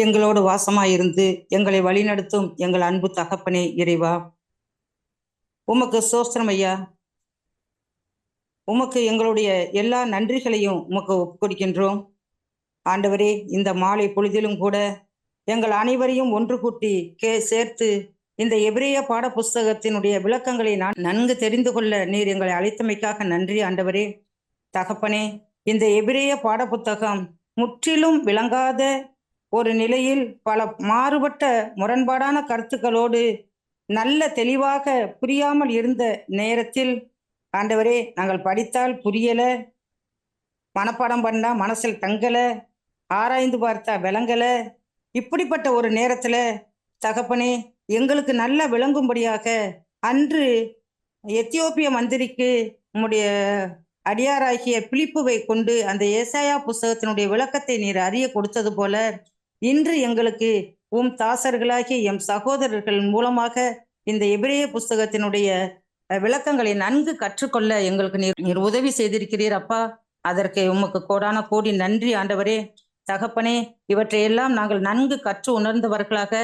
எங்களோடு வாசமாயிருந்து எங்களை வழிநடத்தும் எங்கள் அன்பு தகப்பனே இறைவா, உமக்கு சோஸ்திரம் ஐயா. உமக்கு எங்களுடைய எல்லா நன்றிகளையும் உமக்கு ஒப்புக்கொடுக்கின்றோம். ஆண்டவரே, இந்த மாலை பொழுதிலும் கூட எங்கள் அனைவரையும் ஒன்று கூட்டி சேர்த்து இந்த எபிரேய பாட புஸ்தகத்தினுடைய விளக்கங்களை நான் நன்கு தெரிந்து கொள்ள நீர் எங்களை அழைத்தமைக்காக நன்றி ஆண்டவரே. தகப்பனே, இந்த எபிரேய பாட புத்தகம் முற்றிலும் விளங்காத ஒரு நிலையில் பல மாறுபட்ட முரண்பாடான கருத்துக்களோடு நல்ல தெளிவாக புரியாமல் இருந்த நேரத்தில் ஆண்டவரே, நாங்கள் படித்தால் புரியல, மனப்பாடம் பண்ணா மனசில் தங்கல, ஆராய்ந்து பார்த்தா விளங்கல. இப்படிப்பட்ட ஒரு நேரத்துல தகப்பனே, எங்களுக்கு நல்ல விளங்கும்படியாக அன்று எத்தியோப்பிய மந்திரிக்கு உம்முடைய அடியாராகிய பிலிப்புவை கொண்டு அந்த ஏசாயா புஸ்தகத்தினுடைய விளக்கத்தை நீர் அறிய கொடுத்தது போல இன்று எங்களுக்கு உம் தாசர்களாகிய எம் சகோதரர்கள் மூலமாக இந்த எபிரேய புஸ்தகத்தினுடைய விளக்கங்களை நன்கு கற்றுக்கொள்ள எங்களுக்கு நீர் உதவி செய்திருக்கிறீர் அப்பா. அதற்கு உமக்கு கோடான கோடி நன்றி ஆண்டவரே. தகப்பனே, இவற்றையெல்லாம் நாங்கள் நன்கு கற்று உணர்ந்தவர்களாக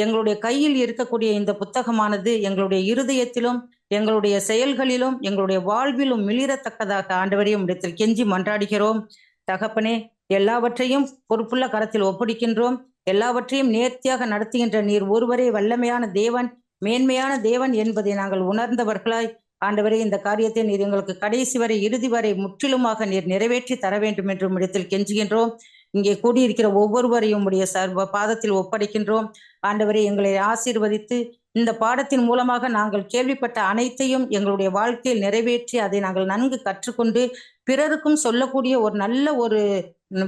எங்களுடைய கையில் இருக்கக்கூடிய இந்த புத்தகமானது எங்களுடைய இருதயத்திலும் எங்களுடைய செயல்களிலும் எங்களுடைய வாழ்விலும் மிளிரத்தக்கதாக ஆண்டவரே உம்மிடத்தில் கெஞ்சி மன்றாடுகிறோம். தகப்பனே, எல்லாவற்றையும் பொறுப்புள்ள கரத்தில் ஒப்படைக்கின்றோம். எல்லாவற்றையும் நேர்த்தியாக நடத்துகின்ற நீர் ஒருவரே வல்லமையான தேவன், மேன்மையான தேவன் என்பதை நாங்கள் உணர்ந்தவர்களாய் ஆண்டவரே, இந்த காரியத்தை நீர் எங்களுக்கு கடைசி வரை இறுதி வரை முற்றிலுமாக நீர் நிறைவேற்றி தர வேண்டும் என்று உம்மிடத்தில் கெஞ்சுகின்றோம். இங்கே கூடியிருக்கிற ஒவ்வொருவரையும் உடைய சர்வ பாதத்தில் ஒப்படைக்கின்றோம். ஆண்டவரே, எங்களை ஆசீர்வதித்து இந்த பாடத்தின் மூலமாக நாங்கள் கேள்விப்பட்ட அனைத்தையும் எங்களுடைய வாழ்க்கையில் நிறைவேற்றி அதை நாங்கள் நன்கு கற்றுக்கொண்டு பிறருக்கும் சொல்லக்கூடிய ஒரு நல்ல ஒரு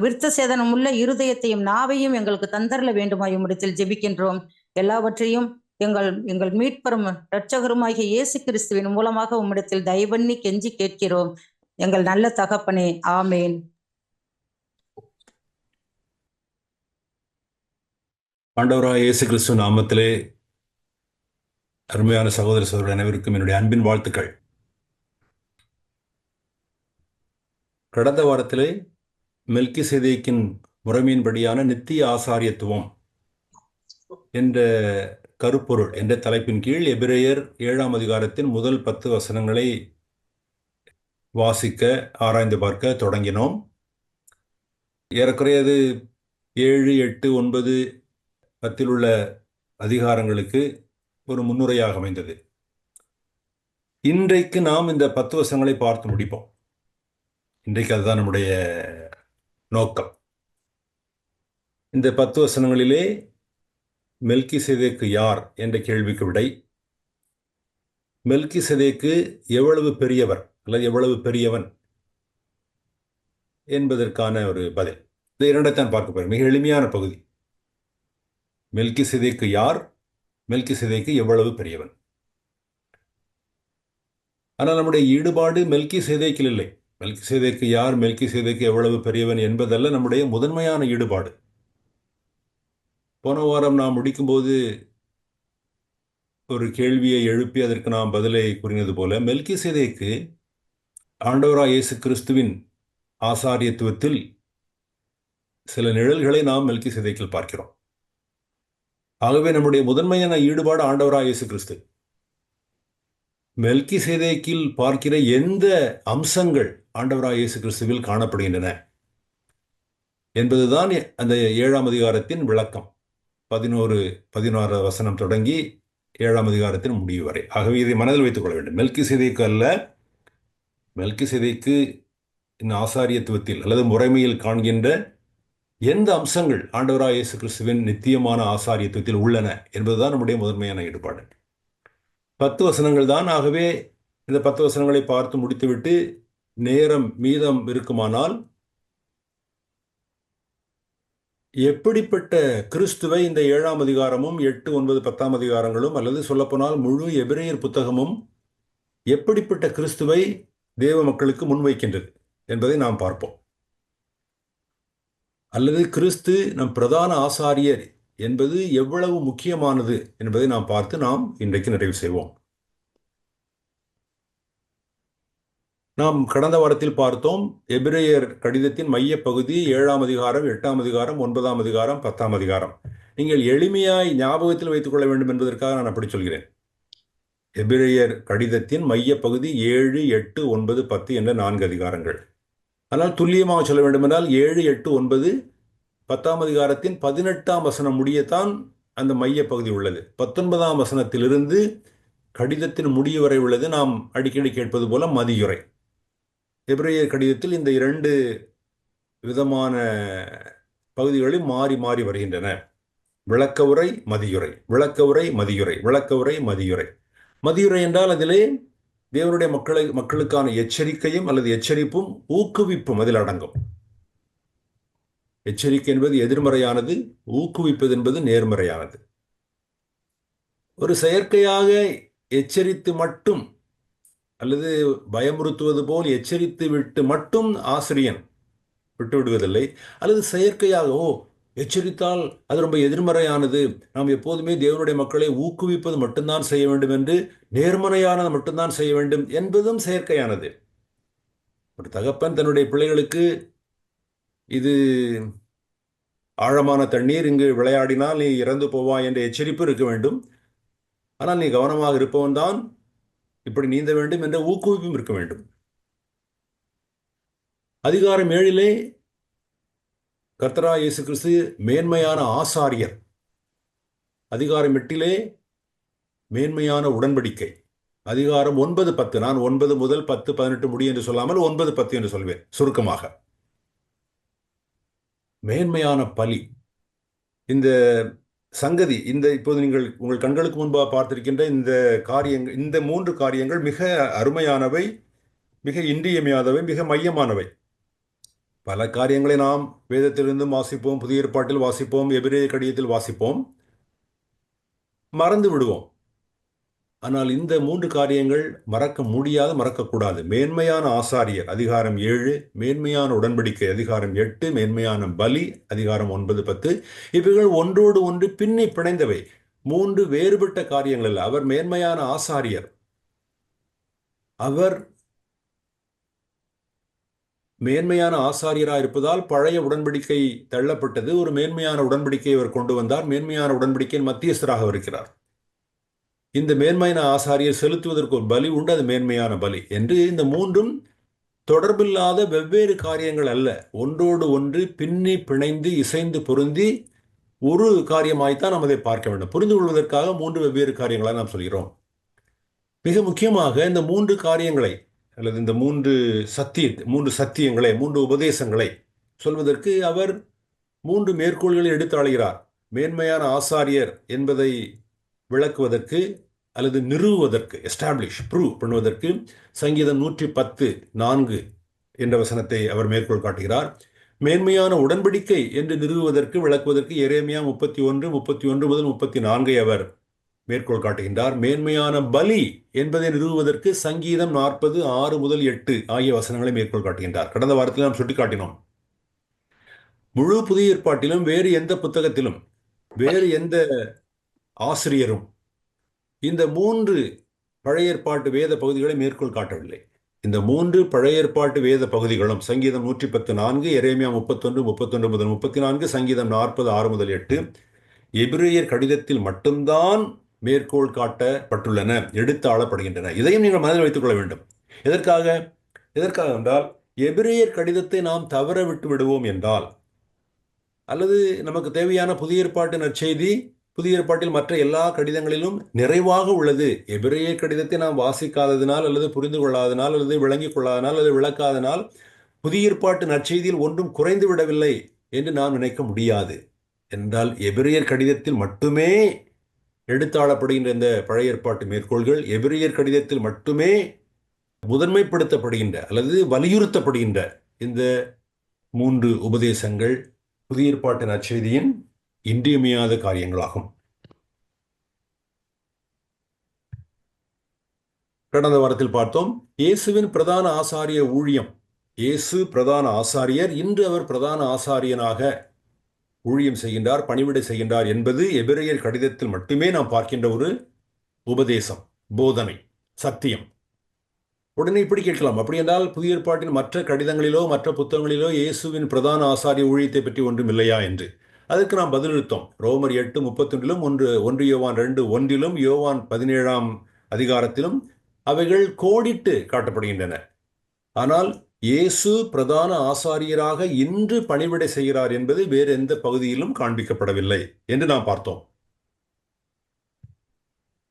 விருத்த சேதனமுள்ள இருதயத்தையும் நாவையும் எங்களுக்கு தந்தரல வேண்டுமாய் உம்மிடத்தில் ஜெபிக்கின்றோம். எல்லாவற்றையும் எங்கள் மீட்பரும் இரட்சகருமாகிய இயேசு கிறிஸ்துவின் மூலமாக உம்மிடத்தில் தயவண்ணி கெஞ்சி கேட்கிறோம் எங்கள் நல்ல தகப்பனே. ஆமேன். ஆண்டவராகிய இயேசு கிறிஸ்து நாமத்திலே அருமையான சகோதர சகோதரர் அனைவருக்கும் என்னுடைய அன்பின் வாழ்த்துக்கள். கடந்த வாரத்திலே மெல்கிசேதேக்கின் முறைமையின்படியான நித்திய ஆசாரியத்துவம் என்ற கருப்பொருள் என்ற தலைப்பின் கீழ் எபிரேயர் 7ஆம் அதிகாரத்தின் முதல் 10 வசனங்களை வாசிக்க ஆராய்ந்து பார்க்க தொடங்கினோம். ஏறக்குறைய 7, 8, 9, 10 உள்ள அதிகாரங்களுக்கு ஒரு முன்னுரையாக அமைந்தது. இன்றைக்கு நாம் இந்த 10 வசனங்களை பார்த்து முடிப்போம். இன்றைக்கு அதுதான் நம்முடைய நோக்கம். இந்த 10 வசனங்களிலே மெல்கிசேதேக்கு யார் என்ற கேள்விக்கு விடை, மெல்கிசேதேக்கு எவ்வளவு பெரியவர் அல்லது எவ்வளவு பெரியவன் என்பதற்கான ஒரு பதில். இந்த இரண்டைத்தான் பார்க்க போறோம். மிக எளிமையான பகுதி. மெல்கிசேதேக்கு யார், மெல்கிசேதேக்கு எவ்வளவு பெரியவன். ஆனால் நம்முடைய ஈடுபாடு மெல்கிசேதேக்கில் இல்லை. மெல்கிசேதேக்கு யார், மெல்கிசேதேக்கு எவ்வளவு பெரியவன் என்பதல்ல நம்முடைய முதன்மையான ஈடுபாடு. போன வாரம் நாம் முடிக்கும்போது ஒரு கேள்வியை எழுப்பி அதற்கு நாம் பதிலை கூறினது போல, மெல்கிசேதேக்கு ஆண்டவராகிய இயேசு கிறிஸ்துவின் ஆசாரியத்துவத்தில் சில நிழல்களை நாம் மெல்கிசேதேக்கில் பார்க்கிறோம். ஆகவே நம்முடைய முதன்மையான ஈடுபாடு ஆண்டவராகிய இயேசு கிறிஸ்து. மெல்கிசேதேக்கில் பார்க்கிற எந்த அம்சங்கள் ஆண்டவராகிய இயேசு கிறிஸ்துவில் காணப்படுகின்றன என்பதுதான் அந்த 7ஆம் அதிகாரத்தின் விளக்கம். 11, 16 வசனம் தொடங்கி 7ஆம் அதிகாரத்தின் முடிவு வரை. ஆகவே இதை மனதில் வைத்துக் கொள்ள வேண்டும். மெல்கிசேதேக்கு அல்ல, மெல்கிசேதேக்கு ஆசாரியத்துவத்தில் அல்லது முறைமையில் காண்கின்ற எந்த அம்சங்கள் ஆண்டவராகிய இயேசு கிறிஸ்துவின் நித்தியமான ஆசாரியத்துவத்தில் உள்ளன என்பதுதான் நம்முடைய முதன்மையான ஈடுபாடு. 10 வசனங்கள் தான். ஆகவே இந்த 10 வசனங்களை பார்த்து முடித்துவிட்டு நேரம் மீதம் இருக்குமானால், எப்படிப்பட்ட கிறிஸ்துவை இந்த 7ஆம் அதிகாரமும் 8, 9, 10ஆம் அதிகாரங்களும் அல்லது சொல்லப்போனால் முழு எபிரேயர் புத்தகமும் எப்படிப்பட்ட கிறிஸ்துவை தேவ மக்களுக்கு முன்வைக்கின்றது என்பதை நாம் பார்ப்போம். அல்லது கிறிஸ்து நம் பிரதான ஆசாரியர் என்பது எவ்வளவு முக்கியமானது என்பதை நாம் பார்த்து நாம் இன்றைக்கு நிறைவு செய்வோம். நாம் கடந்த வாரத்தில் பார்த்தோம், எபிரேயர் கடிதத்தின் மையப்பகுதி 7ஆம் அதிகாரம், 8ஆம் அதிகாரம், 9ஆம் அதிகாரம், 10ஆம் அதிகாரம். நீங்கள் எளிமையாய் ஞாபகத்தில் வைத்துக் கொள்ள வேண்டும் என்பதற்காக நான் அப்படி சொல்கிறேன். எபிரேயர் கடிதத்தின் மையப்பகுதி 7, 8, 9, 10 என்ற 4 அதிகாரங்கள். ஆனால் துல்லியமாக சொல்ல வேண்டுமென்றால் 7, 8, 9, 10ஆம் அதிகாரத்தின் 18ஆம் வசனம் முடியத்தான் அந்த மையப்பகுதி உள்ளது. 19ஆம் வசனத்திலிருந்து கடிதத்தின் முடிவு வரை உள்ளது நாம் அடிக்கடி கேட்பது போல மதியுரை. எபிரேயர் கடிதத்தில் இந்த 2 விதமான பகுதிகளில் மாறி மாறி வருகின்றன. விளக்கவுரை, மதியுரை, விளக்கவுரை, மதியுரை, விளக்கவுரை, மதியுரை. மதியுரை என்றால் அதிலே தேவனுடைய மக்களுக்கான எச்சரிக்கையும் அல்லது எச்சரிப்பும் ஊக்குவிப்பும் அதில் அடங்கும். எச்சரிக்கை என்பது எதிர்மறையானது, ஊக்குவிப்பது என்பது நேர்மறையானது. ஒரு செயற்கையாக எச்சரித்து மட்டும் அல்லது பயமுறுத்துவது போல் எச்சரித்து விட்டு மட்டும் ஆசிரியன் விட்டுவிடுவதில்லை. அல்லது செயற்கையாக எச்சரித்தால் அது ரொம்ப எதிர்மறையானது, நாம் எப்போதுமே தேவனுடைய மக்களை ஊக்குவிப்பது மட்டும்தான் செய்ய வேண்டும் என்று, நேர்மறையானது மட்டும்தான் செய்ய வேண்டும் என்பதும் செயற்கையானது. ஒரு தகப்பன் தன்னுடைய பிள்ளைகளுக்கு இது ஆழமான தண்ணீர், இங்கு விளையாடினால் நீ இறந்து போவாய் என்ற எச்சரிப்பு இருக்க வேண்டும். ஆனால் நீ கவனமாக இருப்பவன் தான், இப்படி நீந்த வேண்டும் என்ற ஊக்குவிப்பும் இருக்க வேண்டும். அதிகாரம் 7 கர்த்தராகிய இயேசு கிறிஸ்து மேன்மையான ஆசாரியர். அதிகாரம் 8 மேன்மையான உடன்படிக்கை. அதிகாரம் 9, 10, நான் 9 முதல் 10, 18 முடி என்று சொல்லாமல் 9, 10 என்று சொல்வேன் சுருக்கமாக. மேன்மையான பலி. இந்த சங்கதி, இப்போது நீங்கள் உங்கள் கண்களுக்கு முன்பாக பார்த்திருக்கின்ற இந்த காரியங்கள், இந்த 3 காரியங்கள் மிக அருமையானவை, மிக இன்றியமையாதவை, மிக மையமானவை. பல காரியங்களை நாம் வேதத்திலிருந்தும் வாசிப்போம், புதிய ஏற்பாட்டில் வாசிப்போம், எபிரேய கடிதத்தில் வாசிப்போம், மறந்து விடுவோம். ஆனால் இந்த 3 காரியங்கள் மறக்க முடியாது, மறக்கக்கூடாது. மேன்மையான ஆசாரியர் அதிகாரம் 7, மேன்மையான உடன்படிக்கை அதிகாரம் 8, மேன்மையான பலி அதிகாரம் 9, 10. இவைகள் ஒன்றோடு ஒன்று பின்னி பிணைந்தவை, 3 வேறுபட்ட காரியங்கள் அல்ல. அவர் மேன்மையான ஆசாரியர். அவர் மேன்மையான ஆசாரியராக இருப்பதால் பழைய உடன்படிக்கை தள்ளப்பட்டது. ஒரு மேன்மையான உடன்படிக்கையை அவர் கொண்டு வந்தார். மேன்மையான உடன்படிக்கையின் மத்தியஸ்தராக இருக்கிறார். இந்த மேன்மையான ஆசாரியர் செலுத்துவதற்கு ஒரு பலி உண்டு, அது மேன்மையான பலி என்று. இந்த 3ம் தொடர்பில்லாத வெவ்வேறு காரியங்கள் அல்ல, ஒன்றோடு ஒன்று பின்னி பிணைந்து இசைந்து பொருந்தி ஒரு காரியமாய்த்தான் நாம் அதை பார்க்க வேண்டும். புரிந்து கொள்வதற்காக 3 வெவ்வேறு காரியங்களாக நாம் சொல்கிறோம். மிக முக்கியமாக இந்த 3 காரியங்களை அல்லது இந்த 3 சத்தியங்களை, 3 உபதேசங்களை சொல்வதற்கு அவர் 3 மேற்கோள்களை எடுத்து அழைகிறார். மேன்மையான ஆசாரியர் என்பதை விளக்குவதற்கு அல்லது நிறுவுவதற்கு, எஸ்டாப்ளிஷ், ப்ரூவ் பண்ணுவதற்கு சங்கீதம் 110:4 என்ற வசனத்தை அவர் மேற்கோள் காட்டுகிறார். மேன்மையான உடன்படிக்கை என்று நிறுவுவதற்கு, விளக்குவதற்கு எரேமியா 31 முதல் 34 அவர் மேற்கோள் காட்டுகின்றார். மேன்மையான பலி என்பதை நிறுவுவதற்கு சங்கீதம் 40:6 முதல் 8 ஆகிய வசனங்களை மேற்கோள் காட்டுகின்றார். கடந்த வாரத்தில் நாம் சுட்டிக்காட்டினோம். முழு புதிய ஏற்பாட்டிலும் வேறு எந்த புத்தகத்திலும் வேறு எந்த ஆசிரியரும் இந்த 3 பழைய ஏற்பாட்டு வேத பகுதிகளை மேற்கோள் காட்டவில்லை. இந்த 3 பழைய ஏற்பாட்டு வேத பகுதிகளும் சங்கீதம் 110:4, எரேமியா 31 முதல் 34, சங்கீதம் 40:6 முதல் 8 எபிரேயர் கடிதத்தில் மட்டும்தான் மேற்கோள் காட்டப்பட்டுள்ளன, எடுத்து ஆளப்படுகின்றன. இதையும் நீங்கள் மனதில் வைத்துக் கொள்ள வேண்டும். எதற்காக என்றால், எபிரேயர் கடிதத்தை நாம் தவற விட்டு விடுவோம் என்றால், அல்லது நமக்கு தேவையான புதிய ஏற்பாட்டு நற்செய்தி புதிய ஏற்பாட்டில் மற்ற எல்லா கடிதங்களிலும் நிறைவாக உள்ளது, எபிரேயர் கடிதத்தை நாம் வாசிக்காததினால் அல்லது புரிந்து கொள்ளாதனால் அல்லது விளங்கிக் கொள்ளாதனால் அல்லது விளக்காதனால் புதிய ஏற்பாட்டு நற்செய்தியில் ஒன்றும் குறைந்து விடவில்லை என்று நாம் நினைக்க முடியாது. என்றால் எபிரேயர் கடிதத்தில் மட்டுமே எடுத்தாளப்படுகின்ற இந்த பழைய ஏற்பாட்டு மேற்கோள்கள், எபிரேயர் கடிதத்தில் மட்டுமே முதன்மைப்படுத்தப்படுகின்ற அல்லது வலியுறுத்தப்படுகின்ற இந்த 3 உபதேசங்கள் புதிய ஏற்பாட்டு நற்செய்தியின் இன்றியமையாத காரியங்களாகும். கடந்த வாரத்தில் பார்த்தோம், இயேசுவின் பிரதான ஆசாரிய ஊழியம். இயேசு பிரதான ஆசாரியர், இன்று அவர் பிரதான ஆசாரியனாக ஊழியம் செய்கின்றார், பணிவிடை செய்கின்றார் என்பது எபிரேயர் கடிதத்தில் மட்டுமே நாம் பார்க்கின்ற ஒரு உபதேசம், போதனை, சத்தியம். உடனே இப்படி கேட்கலாம், அப்படி என்றால் புதிய ஏற்பாட்டின் மற்ற கடிதங்களிலோ மற்ற புத்தகங்களிலோ இயேசுவின் பிரதான ஆசாரிய ஊழியத்தை பற்றி ஒன்றும் இல்லையா என்று. அதற்கு நாம் பதிலளித்தோம். ரோமர் 8:31 1 யோவான் 2:1 யோவான் 17ஆம் அதிகாரத்திலும் அவைகள் கோடிட்டு காட்டப்படுகின்றன. ஆனால் இயேசு பிரதான ஆசாரியராக இன்று பணிவிடை செய்கிறார் என்பது வேறு எந்த பகுதியிலும் காண்பிக்கப்படவில்லை என்று நாம் பார்த்தோம்.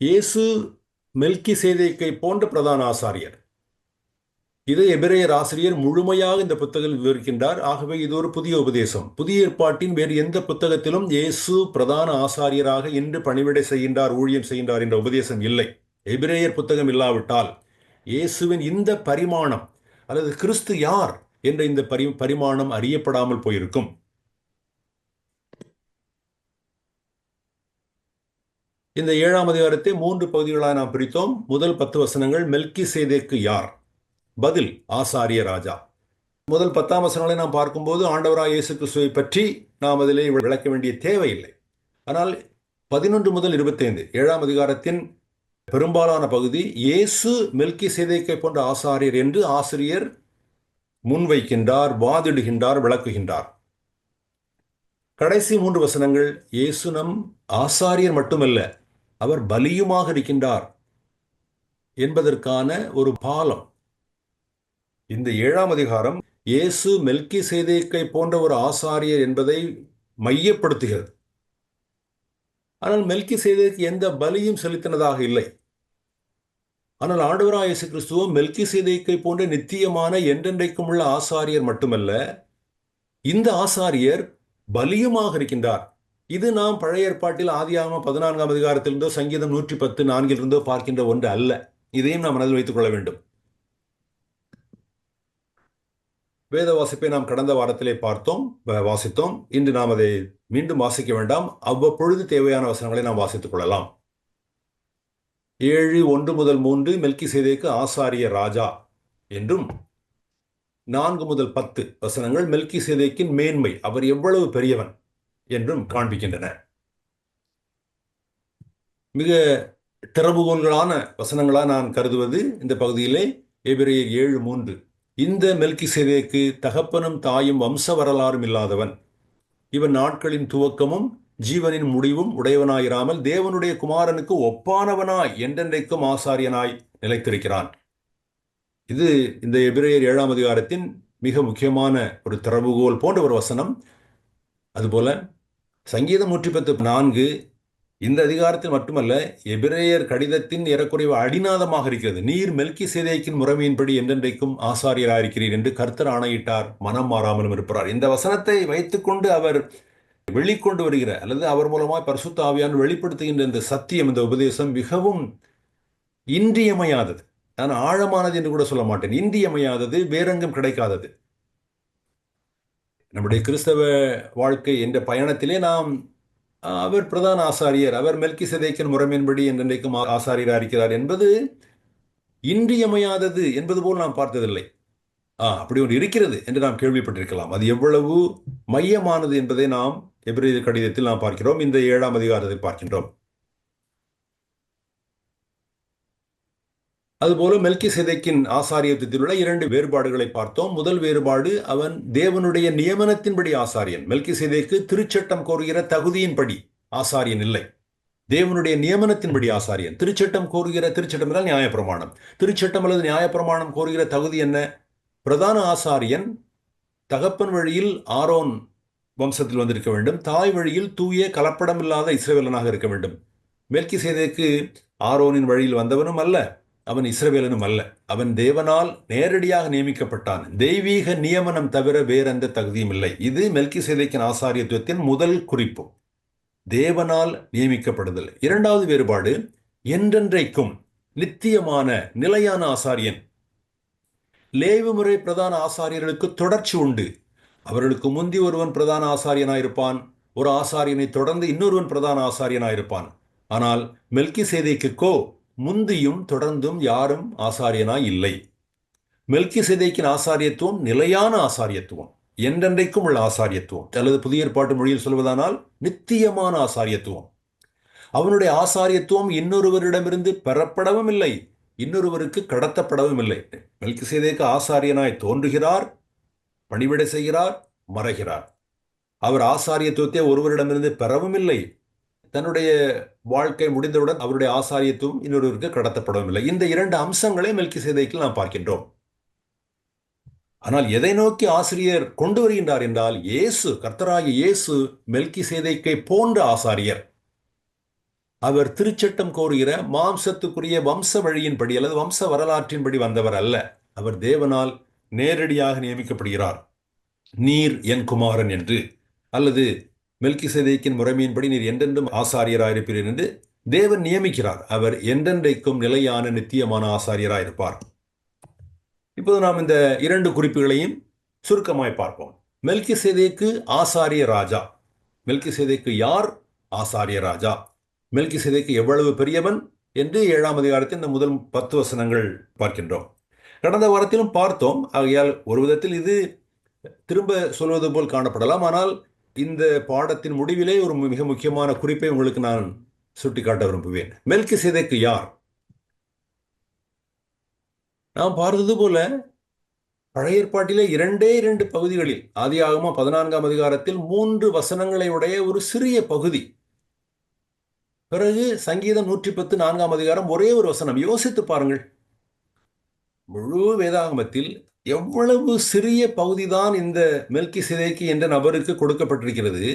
இயேசு மெல்கிசேதேக்கை போன்ற பிரதான ஆசாரியர். இது எபிரேயர் ஆசிரியர் முழுமையாக இந்த புத்தகத்தில் விவரிக்கின்றார். ஆகவே இது ஒரு புதிய உபதேசம். புதிய ஏற்பாட்டின் வேறு எந்த புத்தகத்திலும் இயேசு பிரதான ஆசாரியராக இன்று பணிவிடை செய்கின்றார், ஊழியம் செய்கின்றார் என்ற உபதேசம் இல்லை. எபிரேயர் புத்தகம் இல்லாவிட்டால் இயேசுவின் இந்த பரிமாணம் அல்லது கிறிஸ்து யார் என்ற இந்த பரிமாணம் அறியப்படாமல் போயிருக்கும். இந்த 7ஆம் அதிகாரத்தை 3 பகுதிகளாக நாம் பிரித்தோம். முதல் 10 வசனங்கள் மெல்கிசேதேக்கு யார்? பதில் ஆசாரிய ராஜா. முதல் 10ஆம் வசனங்களை நாம் பார்க்கும்போது ஆண்டவராய் இயேசு கிறிஸ்துவை பற்றி நாம் அதிலே விளக்க வேண்டிய தேவையில்லை. ஆனால் 11 முதல் 25 7ஆம் அதிகாரத்தின் பெரும்பாலான பகுதி இயேசு மெல்கிசேதேக்கை போன்ற ஆசாரியர் என்று ஆசிரியர் முன்வைக்கின்றார், வாதிடுகின்றார், விளக்குகின்றார். கடைசி 3 வசனங்கள் இயேசு நம் ஆசாரியர் மட்டுமல்ல, அவர் பலியுமாக இருக்கின்றார் என்பதற்கான ஒரு பாலம். இந்த 7ஆம் அதிகாரம் இயேசு மெல்கிசேதேக்கை போன்ற ஒரு ஆசாரியர் என்பதை மையப்படுத்துகிறது. ஆனால் மெல்கிசேதேக்கு எந்த பலியும் செலுத்தினதாக இல்லை. ஆனால் ஆண்டவராய் இயேசு கிறிஸ்துவோ மெல்கிசேதேக்கை போன்ற நித்தியமான என்றென்றைக்கும் உள்ள ஆசாரியர் மட்டுமல்ல, இந்த ஆசாரியர் பலியுமாக இருக்கின்றார். இது நாம் பழைய ஏற்பாட்டில் ஆதியாகமம் 14ஆம் அதிகாரத்திலிருந்தோ சங்கீதம் 110:4 பார்க்கின்ற ஒன்று அல்ல. இதையும் நாம் மனதில் வைத்துக் கொள்ள வேண்டும். வேத வாசிப்பை நாம் கடந்த வாரத்திலே வாசித்தோம். இன்று நாம் அதை மீண்டும் வாசிக்க வேண்டாம். அவ்வப்பொழுது தேவையான வசனங்களை நாம் வாசித்துக் கொள்ளலாம். 7:1 முதல் 3 மெல்கிசேதேக்கு ஆசாரிய ராஜா என்றும், 4 முதல் 10 வசனங்கள் மெல்கிசேதேக்கின் மேன்மை, அவர் எவ்வளவு பெரியவன் என்றும் காண்பிக்கின்றன. மிக திறவுகோல்களான வசனங்களா நான் கருதுவது இந்த பகுதியிலே எபிரேயர் 7:3 இந்த மெல்கிசேதேக்கு தகப்பனும் தாயும் வம்ச வரலாறும் இல்லாதவன், இவன் நாட்களின் துவக்கமும் ஜீவனின் முடிவும் உடையவனாயிராமல் தேவனுடைய குமாரனுக்கு ஒப்பானவனாய் என்றென்றைக்கும் ஆசாரியனாய் நிலைத்திருக்கிறான். இது இந்த எபிரேயர் 7ஆம் அதிகாரத்தின் மிக முக்கியமான ஒரு திறவுகோல் போன்ற ஒரு வசனம். அதுபோல சங்கீதம் 110:4 இந்த அதிகாரத்தில் மட்டுமல்ல, எபிரேயர் கடிதத்தின் ஏறக்குறைய அடிநாதமாக இருக்கிறது. நீர் மெல்கிசேதேக்கின் முறைமையின்படி என்றென்றைக்கும் ஆசாரியராயிருக்கிறீர் என்று கர்த்தர் ஆணையிட்டார், மனம் மாறாமலும் இருப்பார். இந்த வசனத்தை வைத்துக்கொண்டு அவர் வெளிக்கொண்டு வருகிற அல்லது அவர் மூலமாய் பரிசுத்த ஆவியானவர் வெளிப்படுத்துகின்ற இந்த சத்தியம், இந்த உபதேசம் மிகவும் இன்றியமையாதது. நான் ஆழமானது என்று கூட சொல்ல மாட்டேன். இன்றியமையாதது, வேறெங்கும் கிடைக்காதது. நம்முடைய கிறிஸ்தவ வாழ்க்கை என்ற பயணத்திலே நாம் அவர் பிரதான ஆசாரியர், அவர் மெல்கிசேதேக்கின் முறைமையின்படி என்றென்றைக்கும் ஆசாரியராக இருக்கிறார் என்பது இன்றியமையாதது என்பது போல் நாம் பார்த்ததில்லை. அப்படி ஒன்று இருக்கிறது என்று நாம் கேள்விப்பட்டிருக்கலாம். அது எவ்வளவு மையமானது என்பதை நாம் எபிரேயர் கடிதத்தில் நாம் பார்க்கிறோம், இந்த 7ஆம் அதிகாரத்தில் பார்க்கின்றோம். அதுபோல மெல்கிசேதேக்கின் ஆசாரியத்தில் உள்ள 2 வேறுபாடுகளை பார்த்தோம். முதல் வேறுபாடு, அவன் தேவனுடைய நியமனத்தின்படி ஆசாரியன். மெல்கிசேதேக்கு திருச்சட்டம் கோருகிற தகுதியின்படி ஆசாரியன் இல்லை, தேவனுடைய நியமனத்தின்படி ஆசாரியன். திருச்சட்டம் என்றால் நியாயப்பிரமாணம். திருச்சட்டம் அல்லது நியாயப்பிரமாணம் கோருகிற தகுதி என்ன? பிரதான ஆசாரியன் தகப்பன் வழியில் ஆரோன் வம்சத்தில் வந்திருக்க வேண்டும், தாய் வழியில் தூய கலப்படமில்லாத இஸ்ரவேலனாக இருக்க வேண்டும். மெல்கிசேதேக்கு ஆரோனின் வழியில் வந்தவனும் அல்ல, அவன் இஸ்ரவேலனும் அல்ல. அவன் தேவனால் நேரடியாக நியமிக்கப்பட்டான். தெய்வீக நியமனம் தவிர வேறெந்த தகுதியும் இல்லை. இது மெல்கிசேதேக்கின் ஆசாரியத்துவத்தின் முதல் குறிப்பு, தேவனால் நியமிக்கப்படுதல். 2வது வேறுபாடு, என்றென்றைக்கும் நித்தியமான நிலையான ஆசாரியன். லேவி முறை பிரதான ஆசாரியர்களுக்கு தொடர்ச்சி உண்டு. அவர்களுக்கு முந்தி ஒருவன் பிரதான ஆசாரியனாயிருப்பான், ஒரு ஆசாரியனை தொடர்ந்து இன்னொருவன் பிரதான ஆசாரியனாயிருப்பான். ஆனால் மெல்கிசேதேக்குக்கோ முந்தியும் தொடர்ந்தும் யாரும் ஆசாரியனாய் இல்லை. மெல்கிசேதேக்கின் ஆசாரியத்துவம் நிலையான ஆசாரியத்துவம், என்றென்றைக்கும் உள்ள ஆசாரியத்துவம், அல்லது புதிய ஏற்பாட்டு மொழியில் சொல்வதானால் நித்தியமான ஆசாரியத்துவம். அவனுடைய ஆசாரியத்துவம் இன்னொருவரிடமிருந்து பெறப்படவும் இல்லை, இன்னொருவருக்கு கடத்தப்படவும் இல்லை. மெல்கிசேதேக்கு ஆசாரியனாய் தோன்றுகிறார், பணிவிடை செய்கிறார், மறைகிறார். அவர் ஆசாரியத்துவத்தை ஒருவரிடமிருந்து பெறவும் இல்லை. தன்னுடைய வாழ்க்கை முடிந்தவுடன் அவருடைய ஆசாரியத்துவம் இன்னொருவருக்கு கடத்தப்படவும் இல்லை. இந்த இரண்டு அம்சங்களை மெல்கிசேதேக்கில் நாம் பார்க்கின்றோம். ஆனால் எதை நோக்கி ஆசிரியர் கொண்டு வருகின்றார் என்றால், இயேசு, கர்த்தராகிய இயேசு மெல்கிசேதேக்கை போன்ற ஆசாரியர். அவர் திருச்சட்டம் கோருகிற மாம்சத்துக்குரிய வம்ச வழியின்படி அல்லது வம்ச வரலாற்றின்படி வந்தவர் அல்ல. அவர் தேவனால் நேரடியாக நியமிக்கப்படுகிறார். நீர் என் குமாரன் என்று, அல்லது மெல்கிசேதேக்கின் முறைமையின்படி நீர் என்றென்றும் ஆசாரியராயிருப்பீர் என்று தேவன் நியமிக்கிறார். அவர் என்றென்றைக்கும் நிலையான நித்தியமான ஆசாரியராயிருப்பார். இப்போது நாம் இந்த இரண்டு குறிப்புகளையும் சுருக்கமாய் பார்ப்போம். மெல்கிசேதேக்கு ஆசாரிய ராஜா. மெல்கிசேதேக்கு யார்? ஆசாரிய ராஜா. மெல்கிசேதேக்கு எவ்வளவு பெரியவன் என்று 7ஆம் அதிகாரத்தில் இந்த முதல் 10 வசனங்கள் பார்க்கின்றோம். கடந்த வாரத்திலும் பார்த்தோம். ஆகையால் ஒரு விதத்தில் இது திரும்ப சொல்வது போல் காணப்படலாம். ஆனால் இந்த பாடத்தின் முடிவிலே ஒரு மிக முக்கியமான குறிப்பை உங்களுக்கு நான் சுட்டிக்காட்ட விரும்புவேன். மெல்கிசேதேக்கு யார்? நாம் பார்த்தது போல பழைய ஏற்பாட்டிலே 2 பகுதிகளில், ஆதியாகமம் 14ஆம் அதிகாரத்தில் 3 வசனங்களை உடைய ஒரு சிறிய பகுதி. பிறகு சங்கீதம் 110 4ஆம் அதிகாரம் ஒரே ஒரு வசனம். யோசித்து பாருங்கள், முழு வேதாகமத்தில் எவ்வளவு சிறிய பகுதிதான் இந்த மெல்கிசேதேக்கு என்ற நபருக்கு கொடுக்கப்பட்டிருக்கிறது.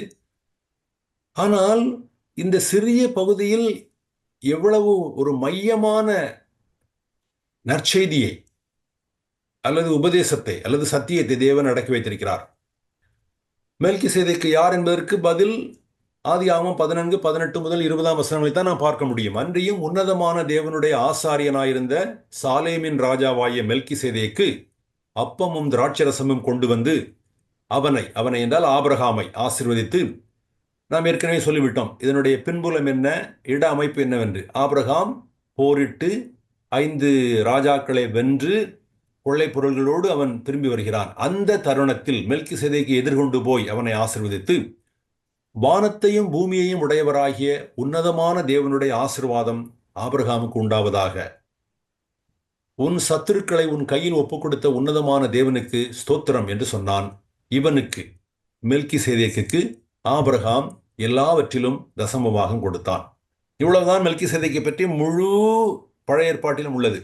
ஆனால் இந்த சிறிய பகுதியில் எவ்வளவு ஒரு மையமான நற்செய்தியை அல்லது உபதேசத்தை அல்லது சத்தியத்தை தேவன் அடக்கி வைத்திருக்கிறார். மெல்கிசேதேக்கு யார் என்பதற்கு பதில் ஆதியாகமம் 14, 18 முதல் 20ஆம் வசனங்களை தான் நாம் பார்க்க முடியும். அன்றியும் உன்னதமான தேவனுடைய ஆசாரியனாயிருந்த சாலேமின் ராஜாவாகிய மெல்கிசேதேக்கு அப்பமும் திராட்சரசமும் கொண்டு வந்து அவனை என்றால் ஆபிரகாமை ஆசீர்வதித்து, நாம் ஏற்கனவே சொல்லிவிட்டோம் இதனுடைய பின்புலம் என்ன, இட அமைப்பு என்னவென்று. ஆபிரகாம் போரிட்டு 5 ராஜாக்களை வென்று கொள்ளை பொருள்களோடு அவன் திரும்பி வருகிறான். அந்த தருணத்தில் மெல்கிசேதேக்கு எதிர்கொண்டு போய் அவனை ஆசீர்வதித்து, வானத்தையும் பூமியையும் உடையவராகிய உன்னதமான தேவனுடைய ஆசீர்வாதம் ஆபிரகாமுக்கு உண்டாவதாக, உன் சத்துருக்களை உன் கையில் ஒப்புக் கொடுத்த உன்னதமான தேவனுக்கு ஸ்தோத்திரம் என்று சொன்னான். இவனுக்கு, மெல்கிசேதேக்குக்கு ஆபிரகாம் எல்லாவற்றிலும் தசமபாகம் கொடுத்தான். இவ்வளவுதான் மெல்கிசேதேக்கை பற்றி முழு பழைய ஏற்பாட்டிலும் உள்ளது.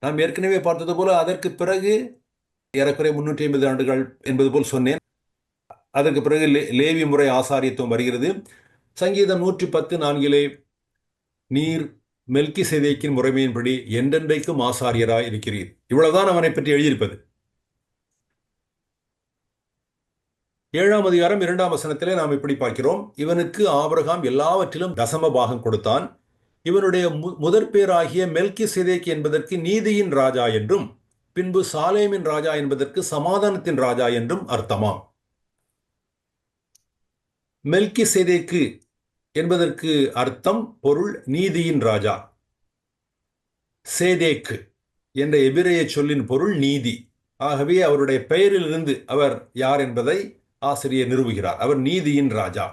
நாம் ஏற்கனவே பார்த்தது போல அதற்கு பிறகு ஏறக்குறைய 350 ஆண்டுகள் என்பது போல் சொன்னேன். அதற்கு பிறகு லேவி முறை ஆசாரியத்துவம் வருகிறது. சங்கீதம் 110 4 நீர் மெல்கிசேதேக்கின் முறைமையின்படி என்றென்றைக்கும் ஆசாரியராய் இருக்கிறீர். இவ்வளவுதான் அவனை பற்றி எழுதியிருப்பது. 7ஆம் அதிகாரம் 2ஆம் வசனத்திலே நாம் இப்படி பார்க்கிறோம். இவனுக்கு ஆபிரகாம் எல்லாவற்றிலும் தசம பாகம் கொடுத்தான். இவனுடைய முதற் பேராகிய மெல்கிசேதேக் என்பதற்கு நீதியின் ராஜா என்றும், பின்பு சாலேமின் ராஜா என்பதற்கு சமாதானத்தின் ராஜா என்றும் அர்த்தமாம். மெல்கிசேதேக்கு என்பதற்கு அர்த்தம், பொருள் நீதியின் ராஜா. சேதேக்கு என்ற எபிரேய சொல்லின் பொருள் நீதி. ஆகவே அவருடைய பெயரிலிருந்து அவர் யார் என்பதை ஆசிரியர் நிறுவுகிறார். அவர் நீதியின் ராஜா.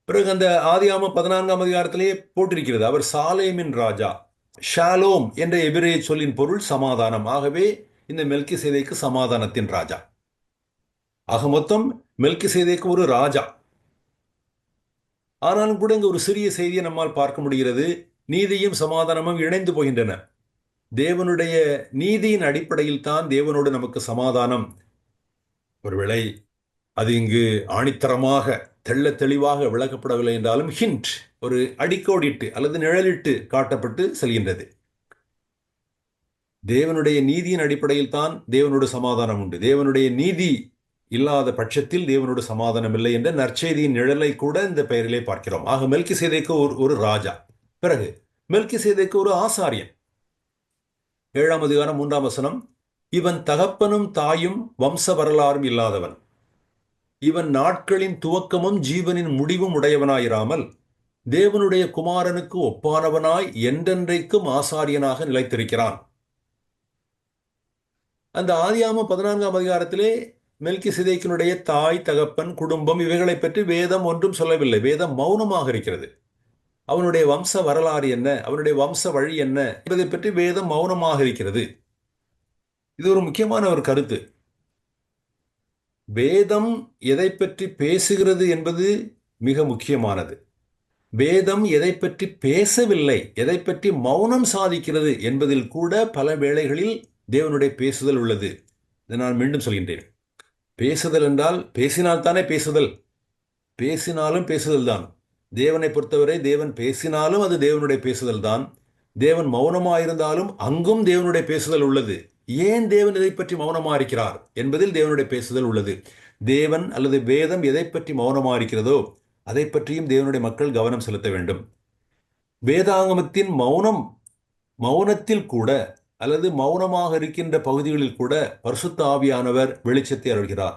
பிறகு அந்த ஆதியாகமம் 14ஆம் அதிகாரத்திலேயே போட்டிருக்கிறது, அவர் சாலேமின் ராஜா. ஷாலோம் என்ற எபிரேய சொல்லின் பொருள் சமாதானம். ஆகவே இந்த மெல்கிசேதேக்கு சமாதானத்தின் ராஜா. ஆக மொத்தம் மெல்கிசேதேக்கு ஒரு ராஜா. ஆனாலும் கூட இங்கு ஒரு சிறிய செய்தியை நம்மால் பார்க்க முடிகிறது. நீதியும் சமாதானமும் இணைந்து போகின்றன. தேவனுடைய நீதியின் அடிப்படையில் தான் தேவனோடு நமக்கு சமாதானம். ஒருவேளை அது இங்கு ஆணித்தரமாக தெள்ள தெளிவாக விளக்கப்படவில்லை என்றாலும் ஹிண்ட், ஒரு அடிக்கோடிட்டு அல்லது நிழலிட்டு காட்டப்பட்டு செல்கின்றது. தேவனுடைய நீதியின் அடிப்படையில் தான் தேவனோடு சமாதானம் உண்டு. தேவனுடைய நீதி இல்லாத பட்சத்தில் தேவனோடு சமாதானம் இல்லை என்ற நற்செய்தியின் நிழலை கூட இந்த பெயரிலே பார்க்கிறோம். ஆக மெல்கிசேதேக்கு ஒரு ராஜா. பிறகு மெல்கிசேதேக்கு ஒரு ஆசாரியன். 7ஆம் அதிகாரம் 3ஆம் வசனம், இவன் தகப்பனும் தாயும் வம்ச வரலாறும் இல்லாதவன், இவன் நாட்களின் துவக்கமும் ஜீவனின் முடிவும் உடையவனாயிராமல் தேவனுடைய குமாரனுக்கு ஒப்பானவனாய் என்றென்றைக்கும் ஆசாரியனாக நிலைத்திருக்கிறான். அந்த ஆதியாகமம் 14ஆம் அதிகாரத்திலே மெல்கிசேதேக்கினுடைய தாய், தகப்பன், குடும்பம் இவைகளை பற்றி வேதம் ஒன்றும் சொல்லவில்லை. வேதம் மௌனமாக இருக்கிறது. அவனுடைய வம்ச வரலாறு என்ன, அவனுடைய வம்ச வழி என்ன என்பதை பற்றி வேதம் மௌனமாக இருக்கிறது. இது ஒரு முக்கியமான ஒரு கருத்து. வேதம் எதை பற்றி பேசுகிறது என்பது மிக முக்கியமானது. வேதம் எதை பற்றி பேசவில்லை, எதை பற்றி மௌனம் சாதிக்கிறது என்பதில் கூட பல வேளைகளில் தேவனுடைய பேசுதல் உள்ளது. இதை நான் மீண்டும் சொல்கின்றேன். பேசுதல் என்றால் பேசினால்தானே பேசுதல், பேசினாலும் பேசுதல் தான். தேவனை பொறுத்தவரை தேவன் பேசினாலும் அது தேவனுடைய பேசுதல் தான். தேவன் மௌனமாயிருந்தாலும் அங்கும் தேவனுடைய பேசுதல் உள்ளது. ஏன் தேவன் எதை பற்றி மௌனமா இருக்கிறார் என்பதில் தேவனுடைய பேசுதல் உள்ளது. தேவன் அல்லது வேதம் எதை பற்றி மௌனமா இருக்கிறதோ அதை பற்றியும் தேவனுடைய மக்கள் கவனம் செலுத்த வேண்டும். வேதாகமத்தின் மௌனத்தில் கூட அல்லது மௌனமாக இருக்கின்ற பகுதிகளில் கூட பரிசுத்த ஆவியானவர் வெளிச்சத்தை அருள்கிறார்.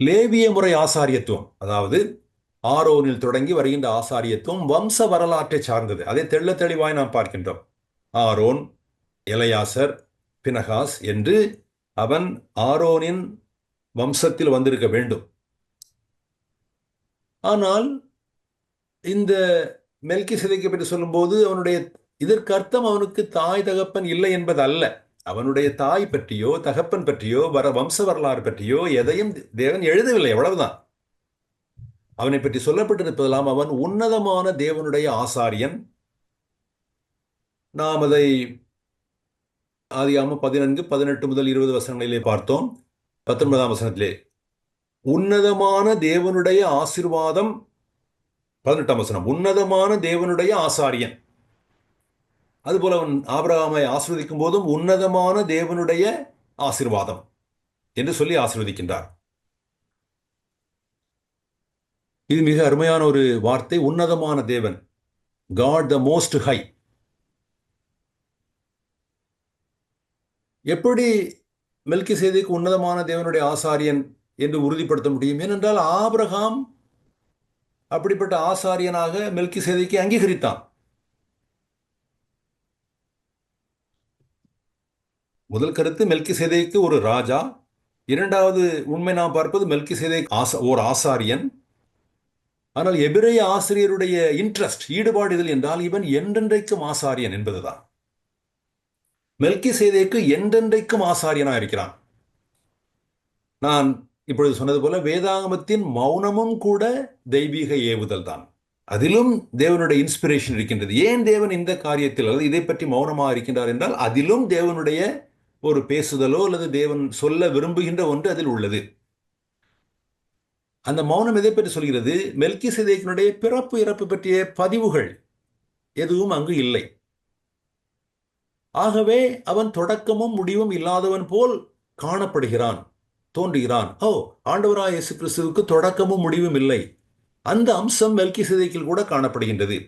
லேவிய முறை ஆசாரியத்துவம், அதாவது ஆரோனில் தொடங்கி வருகின்ற ஆசாரியத்துவம் வம்ச வரலாற்றை சார்ந்தது. அதை தெள்ள தெளிவாய் நாம் பார்க்கின்றோம். ஆரோன், எலையாசர், பினகாஸ் என்று அவன் ஆரோனின் வம்சத்தில் வந்திருக்க வேண்டும். ஆனால் இந்த மெல்கிசேதேக்கை பற்றி சொல்லும்போது இதற்கு அர்த்தம் அவனுக்கு தாய் தகப்பன் இல்லை என்பது அல்ல. அவனுடைய தாய் பற்றியோ தகப்பன் பற்றியோ வம்ச வரலாறு பற்றியோ எதையும் தேவன் எழுதவில்லை, அவ்வளவுதான். அவனை பற்றி சொல்லப்பட்டிருப்பதெல்லாம் அவன் உன்னதமான தேவனுடைய ஆசாரியன். நாம் அதை ஆதியாகமம் 14, 18 முதல் 20 வசனங்களிலே பார்த்தோம். 19ஆம் வசனத்திலே உன்னதமான தேவனுடைய ஆசீர்வாதம். 18ஆம் வசனம் உன்னதமான தேவனுடைய ஆசாரியன். அதுபோல அவன் ஆபிரகாமை ஆசீர்வதிக்கும் போதும் உன்னதமான தேவனுடைய ஆசீர்வாதம் என்று சொல்லி ஆசீர்வதிக்கின்றார். இது மிக அருமையான ஒரு வார்த்தை, உன்னதமான தேவன், காட் த மோஸ்ட் ஹை. எப்படி மெல்கிசேதேக்கு உன்னதமான தேவனுடைய ஆசாரியன் என்று உறுதிப்படுத்த முடியும்? ஏனென்றால் ஆபிரகாம் அப்படிப்பட்ட ஆசாரியனாக மெல்கிசேதேக்கை அங்கீகரித்தான். முதல் கருத்து, மெல்கிசேதேக்கு ஒரு ராஜா. இரண்டாவது உண்மை நாம் பார்ப்பது மெல்கிசேதேக் ஓர் ஆசாரியன். ஆனால் எபிரேய ஆசிரியருடைய இன்ட்ரெஸ்ட், ஈடுபாடு இதில் என்றால் இவன் என்றென்றைக்கும் ஆசாரியன் என்பதுதான். மெல்கிசேதேக்கு என்றென்றைக்கும் ஆசாரியனாக இருக்கிறான். நான் இப்பொழுது சொன்னது போல வேதாகமத்தின் மௌனமும் கூட தெய்வீக ஏவுதல் தான். அதிலும் தேவனுடைய இன்ஸ்பிரேஷன் இருக்கின்றது. ஏன் தேவன் இந்த காரியத்தில் அல்லது இதை பற்றி மௌனமாக இருக்கின்றார் என்றால் அதிலும் தேவனுடைய ஒரு பேசுதலோ அல்லது தேவன் சொல்ல விரும்புகின்ற ஒன்று அதில் உள்ளது. அந்த மௌனம் எதை பற்றி சொல்கிறது? மெல்கிசேதேக்கினுடைய பிறப்பு இறப்பு பற்றிய பதிவுகள் எதுவும் அங்கு இல்லை. ஆகவே அவன் தொடக்கமும் முடிவும் இல்லாதவன் போல் காணப்படுகிறான், தோன்றுகிறான். ஆண்டவராய் இயேசு கிறிஸ்துவுக்கு தொடக்கமும் முடிவும் இல்லை. அந்த அம்சம் மெல்கிசேதேக்கில் கூட காணப்படுகின்றது.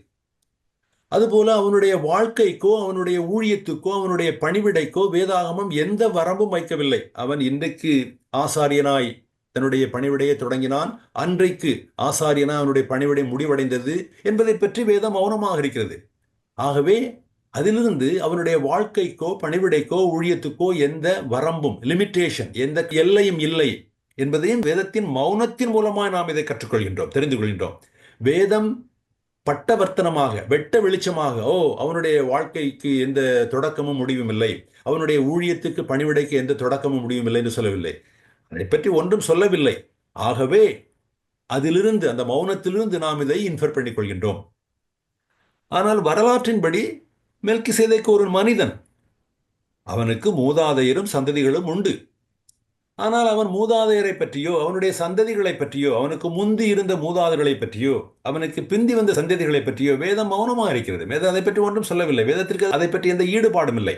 அதுபோல அவனுடைய வாழ்க்கைக்கோ அவனுடைய ஊழியத்துக்கோ அவனுடைய பணிவிடைக்கோ வேதாகமம் எந்த வரம்பும் வைக்கவில்லை. அவன் இன்றைக்கு ஆசாரியனாய் தன்னுடைய பணிவிடையை தொடங்கினான், அன்றைக்கு ஆசாரியனாய் அவனுடைய பணிவிடை முடிவடைந்தது என்பதை பற்றி வேதம் மௌனமாக இருக்கிறது. ஆகவே அதிலிருந்து அவனுடைய வாழ்க்கைக்கோ பணிவிடைக்கோ ஊழியத்துக்கோ எந்த வரம்பும், லிமிட்டேஷன், எந்த எல்லையும் இல்லை என்பதையும் வேதத்தின் மௌனத்தின் மூலமாக நாம் இதை கற்றுக்கொள்கின்றோம், தெரிந்து கொள்கின்றோம். வேதம் பட்டவர்த்தனமாக, வெட்ட வெளிச்சமாக, அவனுடைய வாழ்க்கைக்கு எந்த தொடக்கமும் முடிவும் இல்லை, அவனுடைய ஊழியத்துக்கு பணிவிடைக்கு எந்த தொடக்கமும் முடிவும் இல்லை என்று சொல்லவில்லை. அதை பற்றி ஒன்றும் சொல்லவில்லை. ஆகவே அதிலிருந்து, அந்த மௌனத்திலிருந்து நாம் இதை இன்ஃபர் பண்ணிக் கொள்கின்றோம். ஆனால் வரலாற்றின்படி மெல்கிசேதேக்கு ஒரு மனிதன், அவனுக்கு மூதாதையரும் சந்ததிகளும் உண்டு. ஆனால் அவன் மூதாதையரை பற்றியோ அவனுடைய சந்ததிகளை பற்றியோ, அவனுக்கு முந்தி இருந்த மூதாதையர்களை பற்றியோ அவனுக்கு பிந்தி வந்த சந்ததிகளை பற்றியோ வேதம் மௌனமாக இருக்கிறது. வேதம் அதை பற்றி ஒன்றும் சொல்லவில்லை. வேதத்திற்கு அதை பற்றி எந்த ஈடுபாடும் இல்லை.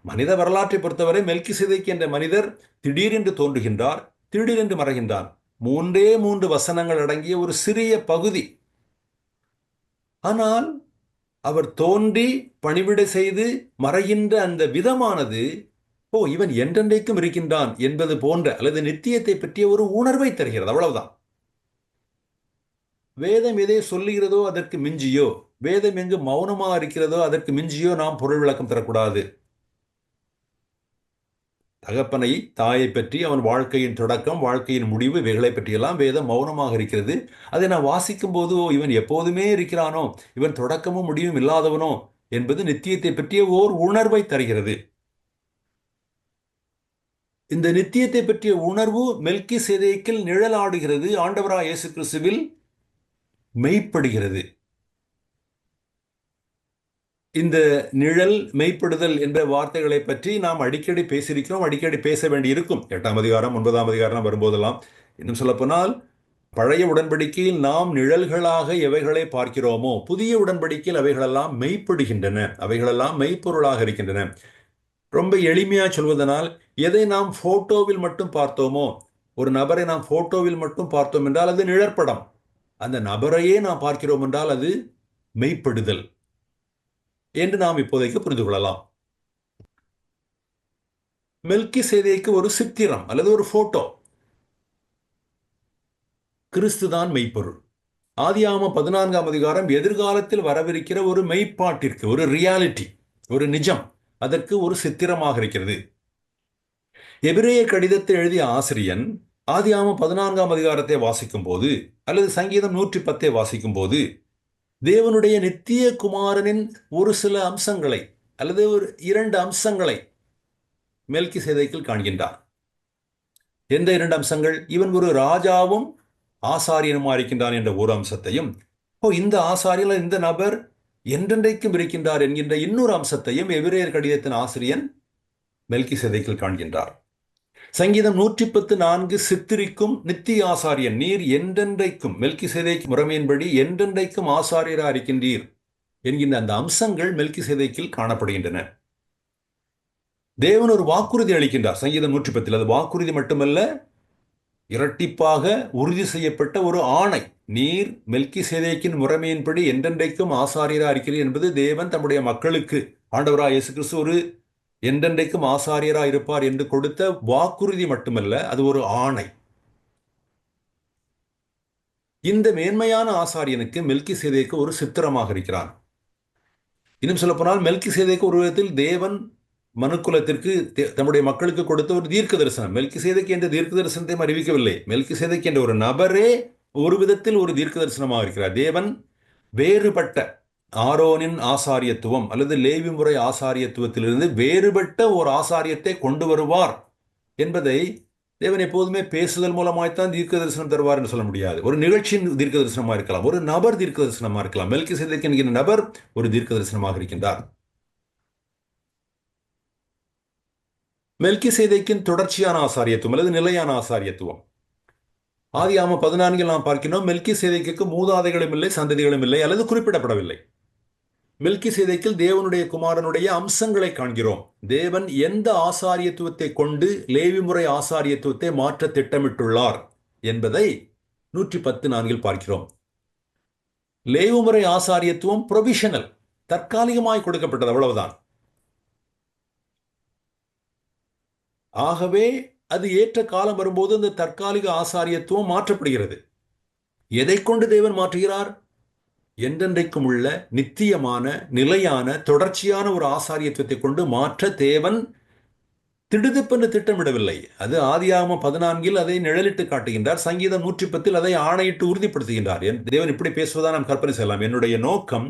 மனித வரலாற்றை பொறுத்தவரை மெல்கிசேதேக்கு என்ற மனிதர் திடீரென்று தோன்றுகின்றார், திடீரென்று மறைகின்றார். 3 வசனங்கள் அடங்கிய ஒரு சிறிய பகுதி. ஆனால் அவர் தோன்றி பணிவிடை செய்து மறைகின்ற அந்த விதமானது இவன் என்றென்றைக்கும் இருக்கின்றான் என்பது போன்ற அல்லது நித்தியத்தை பற்றிய ஒரு உணர்வை தருகிறது, அவ்வளவுதான். வேதம் எதை சொல்லுகிறதோ அதற்கு மிஞ்சியோ, வேதம் எங்கு மௌனமாக இருக்கிறதோ அதற்கு மிஞ்சியோ நாம் பொருள் விளக்கம் தரக்கூடாது. தகப்பனை, தாயை பற்றி, அவன் வாழ்க்கையின் தொடக்கம், வாழ்க்கையின் முடிவு, இவைகளை பற்றியெல்லாம் வேதம் மௌனமாக இருக்கிறது. அதை நான் வாசிக்கும் போது, இவன் எப்போதுமே இருக்கிறானோ, இவன் தொடக்கமும் முடிவும் இல்லாதவனோ என்பது நித்தியத்தை பற்றிய ஓர் உணர்வை தருகிறது. இந்த நித்தியத்தை பற்றிய உணர்வு மெல்கிசேதேக்கில் நிழலாடுகிறது, ஆண்டவராய் இயேசு கிறிஸ்துவில் மெய்ப்படுகிறது. இந்த நிழல், மெய்ப்படுதல் என்ற வார்த்தைகளை பற்றி நாம் அடிக்கடி பேசியிருக்கிறோம், அடிக்கடி பேச வேண்டி இருக்கும். 8ஆம் அதிகாரம் 9ஆம் அதிகாரம் வரும்போதெல்லாம். இன்னும் சொல்லப்போனால், பழைய உடன்படிக்கையில் நாம் நிழல்களாக எவைகளை பார்க்கிறோமோ, புதிய உடன்படிக்கையில் அவைகளெல்லாம் மெய்ப்படுகின்றன, அவைகளெல்லாம் மெய்ப்பொருளாக இருக்கின்றன. ரொம்ப எளிமையா சொல்வதனால், எதை நாம் போட்டோவில் மட்டும் பார்த்தோமோ, ஒரு நபரை நாம் போட்டோவில் மட்டும் பார்த்தோம் என்றால் அது நிழற்படம். அந்த நபரையே நாம் பார்க்கிறோம் என்றால் அது மெய்ப்படுதல் என்று நாம் இப்போதைக்கு புரிந்து கொள்ளலாம். மெல்கிசேதேக்கு ஒரு சித்திரம் அல்லது ஒரு போட்டோ. கிறிஸ்துதான் மெய்ப்பொருள். ஆதியாகமம் 14ஆம் அதிகாரம் எதிர்காலத்தில் வரவிருக்கிற ஒரு மெய்ப்பாட்டிற்கு, ஒரு ரியாலிட்டி, ஒரு நிஜம், அதற்கு ஒரு சித்திரமாக இருக்கிறது. எபிரேய கடிதத்தை எழுதிய ஆசிரியன் ஆதியாகமம் 14ஆம் அதிகாரத்தை வாசிக்கும் போது, அல்லது சங்கீதம் 110 வாசிக்கும் போது, தேவனுடைய நித்திய குமாரனின் ஒரு சில அம்சங்களை அல்லது ஒரு 2 அம்சங்களை மெல்கிசேதேக்கில் காண்கின்றார். எந்த 2 அம்சங்கள்? இவன் ஒரு ராஜாவும் ஆசாரியனுமா இருக்கின்றான் என்ற ஒரு அம்சத்தையும், இந்த ஆசாரியன், இந்த நபர் என்றென்றைக்கும் இருக்கின்றார் என்கின்ற இன்னொரு அம்சத்தையும் எபிரேயர் கடிதத்தின் ஆசிரியன் மெல்கிசேதேக்கில் காண்கின்றார். சங்கீதம் 110:4 சித்திரிக்கும் நித்திய ஆசாரியன் நீர் என்றென்றைக்கும், மெல்கிசேதேக் முறைமையின்படி என்றென்றைக்கும் ஆசாரியராக இருக்கின்றீர் என்கின்ற அந்த அம்சங்கள் மெல்கிசேதேக்கில் காணப்படுகின்றன. தேவன் ஒரு வாக்குறுதி அளிக்கின்றார் சங்கீதம் 110. அது வாக்குறுதி மட்டுமல்ல, இரட்டிப்பாக உறுதி செய்யப்பட்ட ஒரு ஆணை. நீர் மெல்கிசேதேக்கின் முறைமையின்படி என்றென்றைக்கும் ஆசாரியராக இருக்கிறீர் என்பது தேவன் தம்முடைய மக்களுக்கு, ஆண்டவராய் இயேசு கிறிஸ்து ஒரு என்றென்றைக்கும் ஆசாரியராக இருப்பார் என்று கொடுத்த வாக்குறுதி மட்டுமல்ல, அது ஒரு ஆணை. இந்த மேன்மையான ஆசாரியனுக்கு மெல்கிசேதேக்கு ஒரு சித்திரமாக இருக்கிறான். இன்னும் சொல்ல போனால், மெல்கிசேதேக்கு ஒரு விதத்தில் தேவன் மனுக்குலத்திற்கு, தம்முடைய மக்களுக்கு கொடுத்த ஒரு தீர்க்க தரிசனம். மெல்கிசேதேக்கு என்ற தீர்க்க தரிசனத்தையும் அறிவிக்கவில்லை. மெல்கிசேதேக்கு என்ற ஒரு நபரே ஒரு விதத்தில் ஒரு தீர்க்க தரிசனமாக இருக்கிறார். தேவன் வேறுபட்ட ஆரோனின் ஆசாரியத்துவம் அல்லது லேவி முறை ஆசாரியத்துவத்திலிருந்து வேறுபட்ட ஒரு ஆசாரியத்தை கொண்டு வருவார் என்பதை தேவன் எப்போதுமே பேசுதல் மூலமாய்த்தான் தீர்க்க தரிசனம் தருவார் என்று சொல்ல முடியாது. ஒரு நிகழ்ச்சியின் தீர்க்க தரிசனமாக இருக்கலாம், ஒரு நபர் தீர்க்க தரிசனமாக இருக்கலாம். மெல்கிசேதேக்கு என்கிற நபர் ஒரு தீர்க்க தரிசனமாக இருக்கின்றார். மெல்கிசேதேக்கின் தொடர்ச்சியான ஆசாரியத்துவம் அல்லது நிலையான ஆசாரியத்துவம். ஆதியாகமம் 14 நாம் பார்க்கிறோம், மெல்கிசேதேக்குக்கு மூதாதைகளும் இல்லை, சந்ததிகளும் இல்லை, அல்லது குறிப்பிடப்படவில்லை. மெல்கிசேதேக்கில் தேவனுடைய குமாரனுடைய அம்சங்களை காண்கிறோம். தேவன் எந்த ஆசாரியத்துவத்தை கொண்டு லேவி முறை ஆசாரியத்துவத்தை மாற்ற திட்டமிட்டுள்ளார் என்பதை 110:4 பார்க்கிறோம். லேவி முறை ஆசாரியத்துவம் ப்ரொவிஷனல், தற்காலிகமாய் கொடுக்கப்பட்டது, அவ்வளவுதான். ஆகவே அது ஏற்ற காலம் வரும்போது அந்த தற்காலிக ஆசாரியத்துவம் மாற்றப்படுகிறது. எதை கொண்டு தேவன் மாற்றுகிறார்? என்றென்றைக்கும் உள்ள நித்தியமான, நிலையான, தொடர்ச்சியான ஒரு ஆசாரியத்துவத்தை கொண்டு மாற்ற தேவன் திடுதிப்பென்று திட்டமிடவில்லை. அது ஆதியாகமம் 14 அதை நிழலிட்டு காட்டுகின்றார். சங்கீதம் 110 அதை ஆணையிட்டு உறுதிப்படுத்துகின்றார். தேவன் இப்படி பேசுவதா நாம் கற்பனை செய்யலாம். என்னுடைய நோக்கம்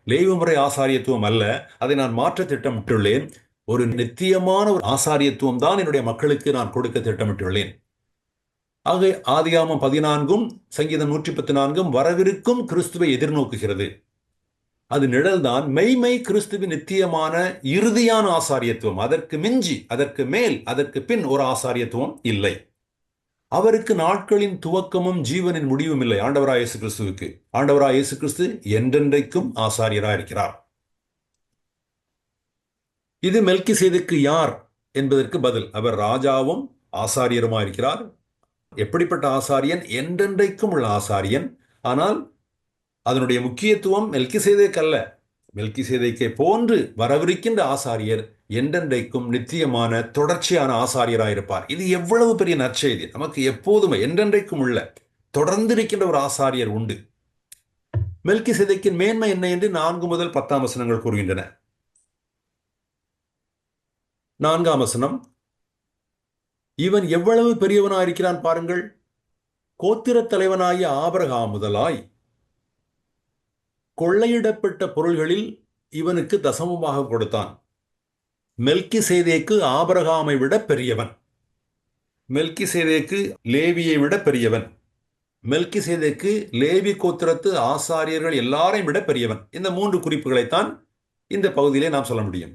லேவி முறை ஆசாரியத்துவம் அல்ல, அதை நான் மாற்ற திட்டமிட்டுள்ளேன். ஒரு நித்தியமான ஒரு ஆசாரியத்துவம் தான் என்னுடைய மக்களுக்கு நான் கொடுக்க திட்டமிட்டுள்ளேன். ஆக ஆதியாகமம் 14 சங்கீதம் 114 வரவிருக்கும் கிறிஸ்துவை எதிர்நோக்குகிறது. அது நிழல்தான். மெய்மை கிறிஸ்துவின் நித்தியமான இறுதியான ஆசாரியத்துவம். அதற்கு மிஞ்சி, அதற்கு மேல், அதற்கு பின் ஒரு ஆசாரியத்துவம் இல்லை. அவருக்கு நாட்களின் துவக்கமும் ஜீவனின் முடிவும் இல்லை. ஆண்டவராய் இயேசு கிறிஸ்துவுக்கு, ஆண்டவராய் இயேசு கிறிஸ்து என்றென்றைக்கும் ஆசாரியராக இருக்கிறார். இது மெல்கிசேதேக்கு யார் என்பதற்கு பதில். அவர் ராஜாவும் ஆசாரியருமா இருக்கிறார். எப்படிப்பட்ட ஆசாரியன்? என்றென்றைக்கும் உள்ள ஆசாரியன். ஆனால் அதனுடைய முக்கியத்துவம் மெல்கிசேதேக்கு அல்ல. மெல்கிசேதேக்கை போன்று வரவிருக்கின்ற ஆசாரியர் என்றென்றைக்கும் நித்தியமான தொடர்ச்சியான ஆசாரியராயிருப்பார். இது எவ்வளவு பெரிய நற்செய்தி! நமக்கு எப்போதுமே என்றென்றைக்கும் உள்ள தொடர்ந்து இருக்கின்ற ஒரு ஆசாரியர் உண்டு. மெல்கிசேதேக்கின் மேன்மை என்ன என்று 4 முதல் 10 வசனங்கள் கூறுகின்றன. 4ஆம் வசனம், இவன் எவ்வளவு பெரியவனாயிருக்கிறான் பாருங்கள். கோத்திரத் தலைவனாகிய ஆபிரகாம் முதலாய் கொள்ளையிடப்பட்ட பொருள்களில் இவனுக்கு தசமமாக கொடுத்தான். மெல்கிசேதேக்கு ஆபிரகாமை விட பெரியவன். மெல்கிசேதேக்கு லேவியை விட பெரியவன். மெல்கிசேதேக்கு லேவி கோத்திரத்து ஆசாரியர்கள் எல்லாரையும் விட பெரியவன். இந்த 3 குறிப்புகளைத்தான் இந்த பகுதியிலே நாம் சொல்ல முடியும்.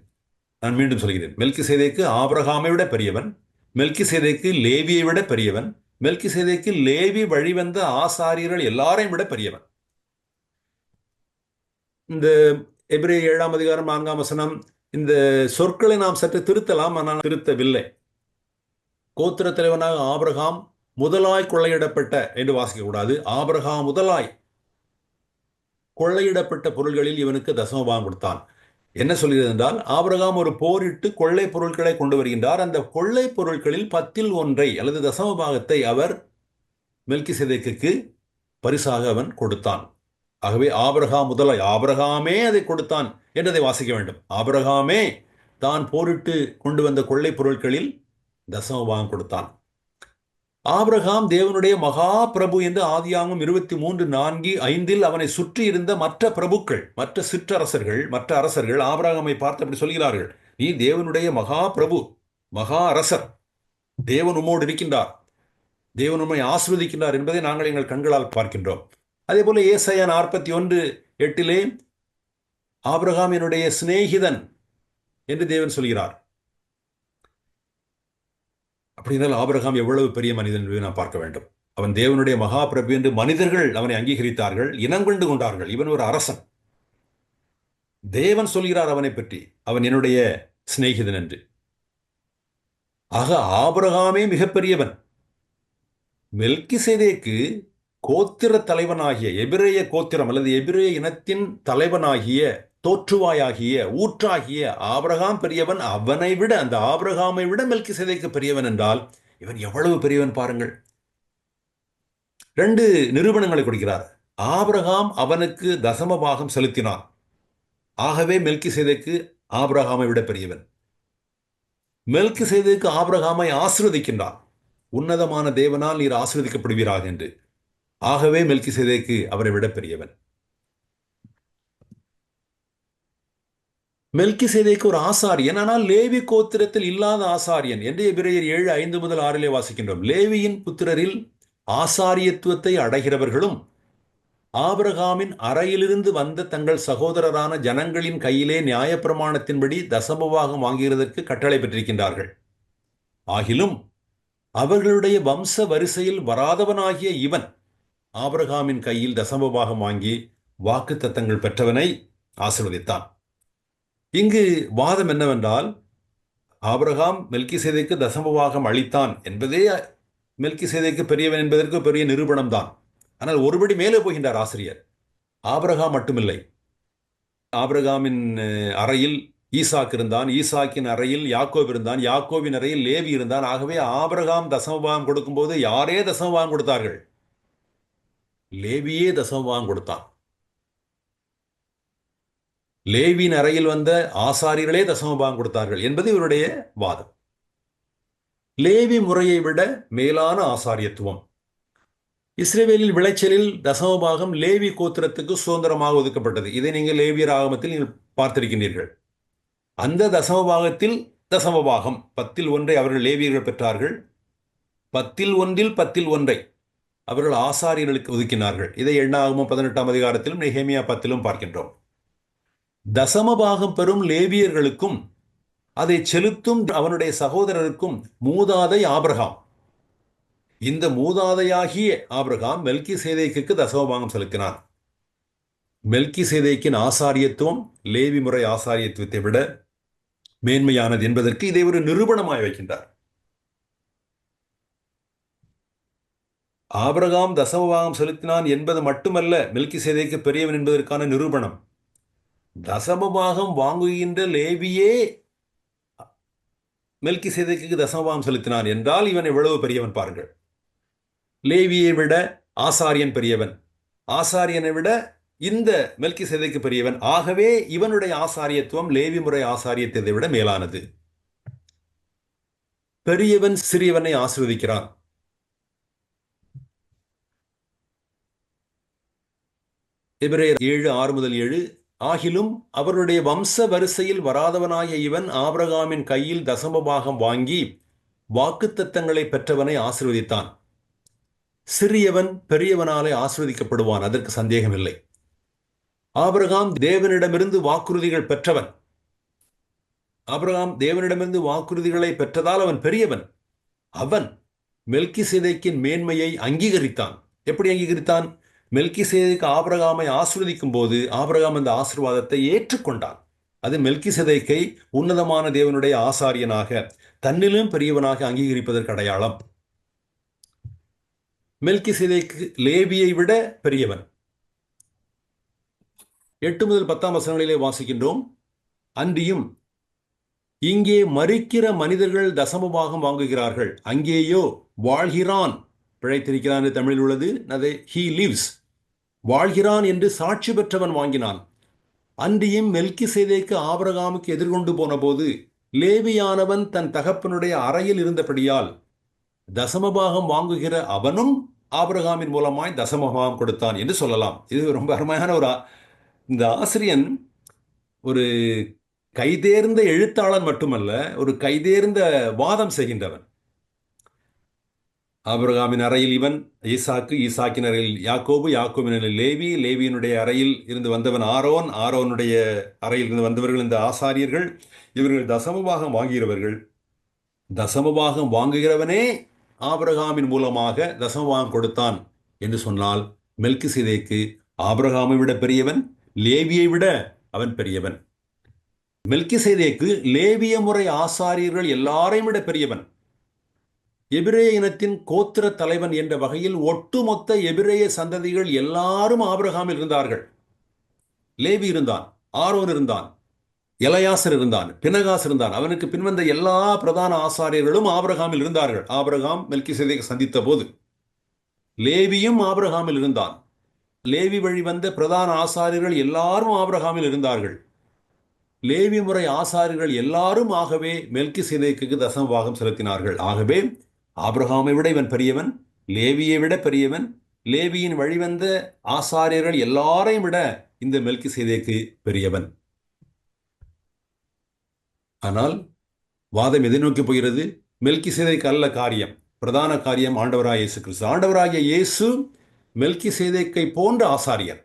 நான் மீண்டும் சொல்கிறேன். மெல்கிசேதேக்கு ஆபிரகாமை விட பெரியவன், மெல்கிசேதேக்கு லேவியை விட பெரியவன், மெல்கிசேதேக்கு லேவி வழிவந்த ஆசாரியர்கள் எல்லாரையும் விட பெரியவன். இந்த எபிரேயர் 7ஆம் அதிகாரம் 4ஆம் வசனம், இந்த சொற்களை நாம் சற்று திருத்தலாம், ஆனால் திருத்தவில்லை. கோத்திர தலைவனாக ஆபிரகாம் முதலாய் கொள்ளையிடப்பட்ட என்று வாசிக்க கூடாது. ஆபிரகாம் முதலாய் கொள்ளையிடப்பட்ட பொருள்களில் இவனுக்கு தசமபாகம் கொடுத்தான். என்ன சொல்கிறது என்றால், ஆபிரகாம் ஒரு போரிட்டு கொள்ளை பொருட்களை கொண்டு வருகின்றார். அந்த கொள்ளை பொருட்களில் 10 அல்லது தசமபாகத்தை அவர் மெல்கிசேதேக்குக்கு பரிசாக அவன் கொடுத்தான். ஆகவே ஆபிரகாம் முதலாய், ஆபிரகாமே அதை கொடுத்தான் என்றதை வாசிக்க வேண்டும். ஆபிரகாமே தான் போரிட்டு கொண்டு வந்த கொள்ளை பொருட்களில் தசமபாகம் கொடுத்தான். ஆபிரகாம் தேவனுடைய மகா பிரபு என்று ஆதியாகமம் 23:4-5 அவனை சுற்றி இருந்த மற்ற பிரபுக்கள், மற்ற சிற்றரசர்கள், மற்ற அரசர்கள் ஆபிரகாமை பார்த்து அப்படி சொல்கிறார்கள், நீ தேவனுடைய மகா பிரபு, மகா அரசர், தேவன் உம்மோடு இருக்கின்றார், தேவன் உம்மை ஆசீர்வதிக்கின்றார் என்பதை நாங்கள் எங்கள் கண்களால் பார்க்கின்றோம். அதே போல ஏசாயா 41:8 ஆபிரகாம் என்னுடைய சிநேகிதன் என்று தேவன் சொல்கிறார். அப்படினால் ஆபிரகாம் எவ்வளவு பெரிய மனிதன் என்பதை நாம் பார்க்க வேண்டும். அவன் தேவனுடைய மகா பிரபு என்று மனிதர்கள் அவனை அங்கீகரித்தார்கள், இனங்கொண்டு கொண்டார்கள். இவன் ஒரு அரசன். தேவன் சொல்கிறார் அவனை பற்றி, அவன் என்னுடைய சிநேகிதன் என்று. ஆக ஆபிரகாமே மிகப்பெரியவன். மெல்கிசேதேக்கு கோத்திர தலைவனாகிய, எபிரேய கோத்திரம் அல்லது எபிரேய இனத்தின் தலைவனாகிய, தோற்றுவாயாகிய, ஊற்றாகிய ஆபிரகாம் பெரியவன். அவனை விட, அந்த ஆபிரகாமை விட மெல்கிசேதேக்கு பெரியவன் என்றால் இவன் எவ்வளவு பெரியவன் பாருங்கள். 2 நிரூபணங்களை கொடுக்கிறார். ஆபிரகாம் அவனுக்கு தசமபாகம் செலுத்தினான். ஆகவே மெல்கிசேதேக்கு ஆபிரகாமை விட பெரியவன். மெல்கிசேதேக்கு ஆபிரகாமை ஆசீர்வதிக்கின்றான். உன்னதமான தேவனால் நீர் ஆசீர்வதிக்கப்படுவீராக என்று. ஆகவே மெல்கிசேதேக்கு அவரை விட பெரியவன். மெல்கிசேதேக்கு ஒரு ஆசாரியன், ஆனால் லேவி கோத்திரத்தில் இல்லாத ஆசாரியன் என்று எபிரேயர் 7:5-6 வாசிக்கின்றோம். லேவியின் புத்திரரில் ஆசாரியத்துவத்தை அடைகிறவர்களும் ஆபிரகாமின் அறையிலிருந்து வந்த தங்கள் சகோதரரான ஜனங்களின் கையிலே நியாயப்பிரமாணத்தின்படி தசமபாகம் வாங்குகிறதற்கு கட்டளை பெற்றிருக்கின்றார்கள். ஆகிலும் அவர்களுடைய வம்ச வரிசையில் வராதவனாகிய இவன் ஆபிரகாமின் கையில் தசமபாகம் வாங்கி வாக்குத்தத்தங்கள் பெற்றவனை ஆசீர்வதித்தான். இங்கு வாதம் என்னவென்றால், ஆபிரகாம் மெல்கிசேதேக்கு தசமபாகம் அளித்தான் என்பதே மெல்கிசேதேக்கு பெரியவன் என்பதற்கு பெரிய நிரூபணம் தான். ஆனால் ஒருபடி மேலே போகின்றார் ஆசிரியர். ஆபிரகாம் மட்டுமில்லை, ஆபிரகாமின் அறையில் ஈசாக் இருந்தான், ஈசாக்கின் அறையில் யாக்கோப் இருந்தான், யாக்கோவின் அறையில் லேவி இருந்தான். ஆகவே ஆபிரகாம் தசமபாகம் கொடுக்கும்போது யாரே தசமபாகம் கொடுத்தார்கள்? லேவியே தசமபாகம் கொடுத்தான். லேவியின் அறையில் வந்த ஆசாரியர்களே தசமபாகம் கொடுத்தார்கள் என்பது இவருடைய வாதம். லேவி முறையை விட மேலான ஆசாரியத்துவம். இஸ்ரவேலில் விளைச்சலில் தசமபாகம் லேவி கோத்திரத்துக்கு சுதந்திரமாக ஒதுக்கப்பட்டது. இதை நீங்கள் லேவியர் ஆகமத்தில் நீங்கள் பார்த்திருக்கின்றீர்கள். அந்த தசமபாகத்தில் தசமபாகம் 10 அவர்கள் லேவியர்கள் பெற்றார்கள். 10 அவர்கள் ஆசாரியர்களுக்கு ஒதுக்கினார்கள். இதை எண்ணாகமம் 18ஆம் அதிகாரத்திலும் நெகேமியா 10 பார்க்கின்றோம். தசமபாகம் பெறும் லேவியர்களுக்கும் அதை செலுத்தும் அவனுடைய சகோதரருக்கும் மூதாதை ஆபிரகாம். இந்த மூதாதையாகிய ஆபிரகாம் மெல்கிசேதேக்குக்கு தசமபாகம் செலுத்தினான். மெல்கிசேதேக்கின் ஆசாரியத்துவம் லேவி முறை ஆசாரியத்துவத்தை விட மேன்மையானது என்பதற்கு இதை ஒரு நிரூபணமாய் வைக்கின்றார். ஆபிரகாம் தசமபாகம் செலுத்தினான் என்பது மட்டுமல்ல மெல்கிசேதேக்கு பெரியவன் என்பதற்கான நிரூபணம். தசமபாகம் வாங்குகின்ற லேவியே மெல்கிசேதேக்குக்கு தசமபாகம் செலுத்தினான் என்றால் இவன் எவ்வளவு பெரியவன் பாருங்கள். லேவியை விட ஆசாரியன் பெரியவன், ஆசாரியனை விட இந்த மெல்கிசேதேக்கு பெரியவன். ஆகவே இவனுடைய ஆசாரியத்துவம் லேவி முறை ஆசாரியத்தை விட மேலானது. பெரியவன் சிறியவனை ஆசீர்வதிக்கிறான். எபிரேயர் 7:6-7. ஆகிலும் அவருடைய வம்ச வரிசையில் வராதவனாய இவன் ஆபிரகாமின் கையில் தசமபாகம் வாங்கி வாக்குத்தத்தங்களை பெற்றவனை ஆசீர்வதித்தான். சிறியவன் பெரியவனாலே ஆசீர்வதிக்கப்படுவான், அதற்கு சந்தேகமில்லை. ஆபிரகாம் தேவனிடமிருந்து வாக்குறுதிகள் பெற்றவன். ஆபிரகாம் தேவனிடமிருந்து வாக்குறுதிகளை பெற்றதால் அவன் பெரியவன். அவன் மெல்கிசேதேக்கின் மேன்மையை அங்கீகரித்தான். எப்படி அங்கீகரித்தான்? மெல்கிசேதேக்கு ஆபிரகாமை ஆசீர்வதிக்கும் போது ஆபிரகாம் அந்த ஆசீர்வாதத்தை ஏற்றுக்கொண்டான். அது மெல்கிசேதேக்கை உன்னதமான தேவனுடைய ஆசாரியனாக, தன்னிலும் பெரியவனாக அங்கீகரிப்பதற்கு அடையாளம். மெல்கிசேதேக்கு லேவியை விட பெரியவன். 8-10 வாசிக்கின்றோம். அன்றியும் இங்கே மரிக்கிற மனிதர்கள் தசமபாகம் வாங்குகிறார்கள், அங்கேயோ வாழ்கிறான், பிழைத்திருக்கிறான் என்று தமிழில் உள்ளது, அதை he lives, வாழ்கிறான் என்று சாட்சி பெற்றவன் வாங்கினான். அன்றியும் மெல்கிசேதேக்கு ஆபிரகாமுக்கு எதிர்கொண்டு போன போது லேவியானவன் தன் தகப்பனுடைய அறையில் இருந்தபடியால் தசமபாகம் வாங்குகிற அவனும் ஆபிரகாமின் மூலமாய் தசமபாகம் கொடுத்தான் என்று சொல்லலாம். இது ரொம்ப அருமையான இந்த ஆசிரியன் ஒரு கைதேர்ந்த எழுத்தாளன் மட்டுமல்ல, ஒரு கைதேர்ந்த வாதம் செய்கின்றவன். ஆபிரகாமின் அறையில் இவன் ஈசாக்கு, ஈசாக்கின் அறையில் யாக்கோபு, யாக்கோபின் அறையில் லேவி, லேவியினுடைய அறையில் இருந்து வந்தவன் ஆரோன், ஆரோனுடைய அறையில் இருந்து வந்தவர்கள் இந்த ஆசாரியர்கள். இவர்கள் தசமபாகம் வாங்குகிறவர்கள். தசமபாகம் வாங்குகிறவனே ஆபிரகாமின் மூலமாக தசமபாகம் கொடுத்தான் என்று சொன்னால் மெல்கிசேதேக்கு ஆபிரகாமை விட பெரியவன், லேவியை விட அவன் பெரியவன். மெல்கிசேதேக்கு லேவிய முறை ஆசாரியர்கள் எல்லாரையும் விட பெரியவன். எபிரேய இனத்தின் கோத்திர தலைவன் என்ற வகையில் ஒட்டுமொத்த எபிரேய சந்ததிகள் எல்லாரும் ஆபிரகாமில் இருந்தார்கள். லேவி இருந்தான், ஆரோன் இருந்தான், எலையாசர் இருந்தான், பினகாஸ் இருந்தான். அவனுக்கு பின்வந்த எல்லா பிரதான ஆசாரியர்களும் ஆபிரகாமில் இருந்தார்கள். ஆபிரகாம் மெல்கிசேதேக்கை சந்தித்த போது லேவியும் ஆபிரகாமில் இருந்தான். லேவி வழி வந்த பிரதான ஆசாரியர்கள் எல்லாரும் ஆபிரகாமில் இருந்தார்கள். லேவி முறை ஆசாரியர்கள் எல்லாரும் ஆகவே மெல்கிசேதேக்குக்கு தசமபாகம் செலுத்தினார்கள். ஆகவே ஆபிரகாமை விட இவன் பெரியவன், லேவியை விட பெரியவன். லேவியின் வழிவந்த ஆசாரியர்கள் எல்லாரையும் விட இந்த மெல்கிசேதேக்கு பெரியவன். ஆனால் வாதம் எதை நோக்கி போகிறது? மெல்கிசேதேக்கு அல்ல காரியம், பிரதான காரியம் ஆண்டவராகிய இயேசு கிறிஸ்து. ஆண்டவராகிய இயேசு மெல்கிசேதேக்கை போன்ற ஆசாரியர்.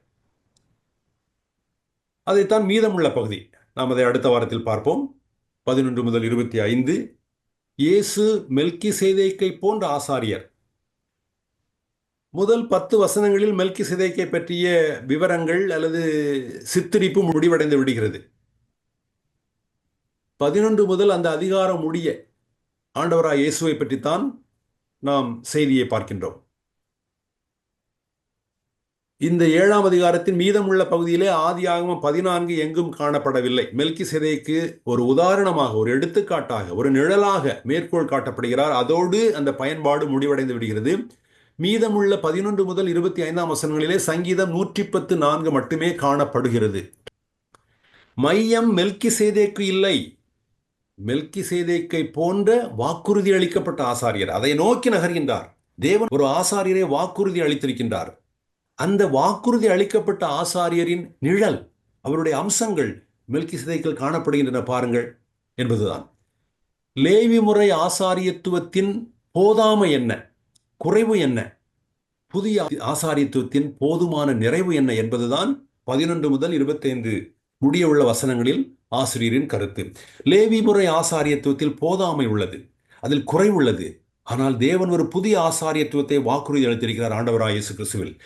அதைத்தான் மீதமுள்ள பகுதி. நாம் அதை அடுத்த வாரத்தில் பார்ப்போம். 11-25. இயேசு மெல்கிசேதேக்கை போன்ற ஆசாரியர். முதல் 10 வசனங்களில் மெல்கிசேதேக்கை பற்றிய விவரங்கள் அல்லது சித்தரிப்பு முடிவடைந்து விடுகிறது. 11 முதல் அந்த அதிகாரம் முடிய ஆண்டவராய் இயேசுவை பற்றித்தான் நாம் செய்தியை பார்க்கின்றோம். இந்த 7ஆம் அதிகாரத்தின் மீதமுள்ள பகுதியிலே ஆதியாகமம் 14 எங்கும் காணப்படவில்லை. மெல்கிசேதேக்கு ஒரு உதாரணமாக, ஒரு எடுத்துக்காட்டாக, ஒரு நிழலாக மேற்கோள் காட்டப்படுகிறார். அதோடு அந்த பயன்பாடு முடிவடைந்து விடுகிறது. மீதமுள்ள 11 முதல் 25ஆம் வசனங்களிலே சங்கீதம் 110:4 மட்டுமே காணப்படுகிறது. மையம் மெல்கிசேதேக்கு இல்லை, மெல்கிசேதேக்கை போன்ற வாக்குறுதி அளிக்கப்பட்ட ஆசாரியர். அதை நோக்கி நகர்கின்றார். தேவன் ஒரு ஆசாரியரை வாக்குறுதி அளித்திருக்கின்றார். அந்த வாக்குறுதி அளிக்கப்பட்ட ஆசாரியரின் நிழல், அவருடைய அம்சங்கள் மெல்கிசேதேக்கில் காணப்படுகின்றன பாருங்கள் என்பதுதான். லேவி முறை ஆசாரியத்துவத்தின் போதாமை என்ன, குறைவு என்ன, புதிய ஆசாரியத்துவத்தின் போதுமான நிறைவு என்ன என்பதுதான் 11 முதல் 25 முடிய உள்ள வசனங்களில் ஆசிரியரின் கருத்து. லேவி முறை ஆசாரியத்துவத்தில் போதாமை உள்ளது, அதில் குறைவுள்ளது. ஆனால் தேவன் ஒரு புதிய ஆசாரியத்துவத்தை வாக்குறுதி அளித்திருக்கிறார் ஆண்டவராய் இயேசு கிறிஸ்துவில்.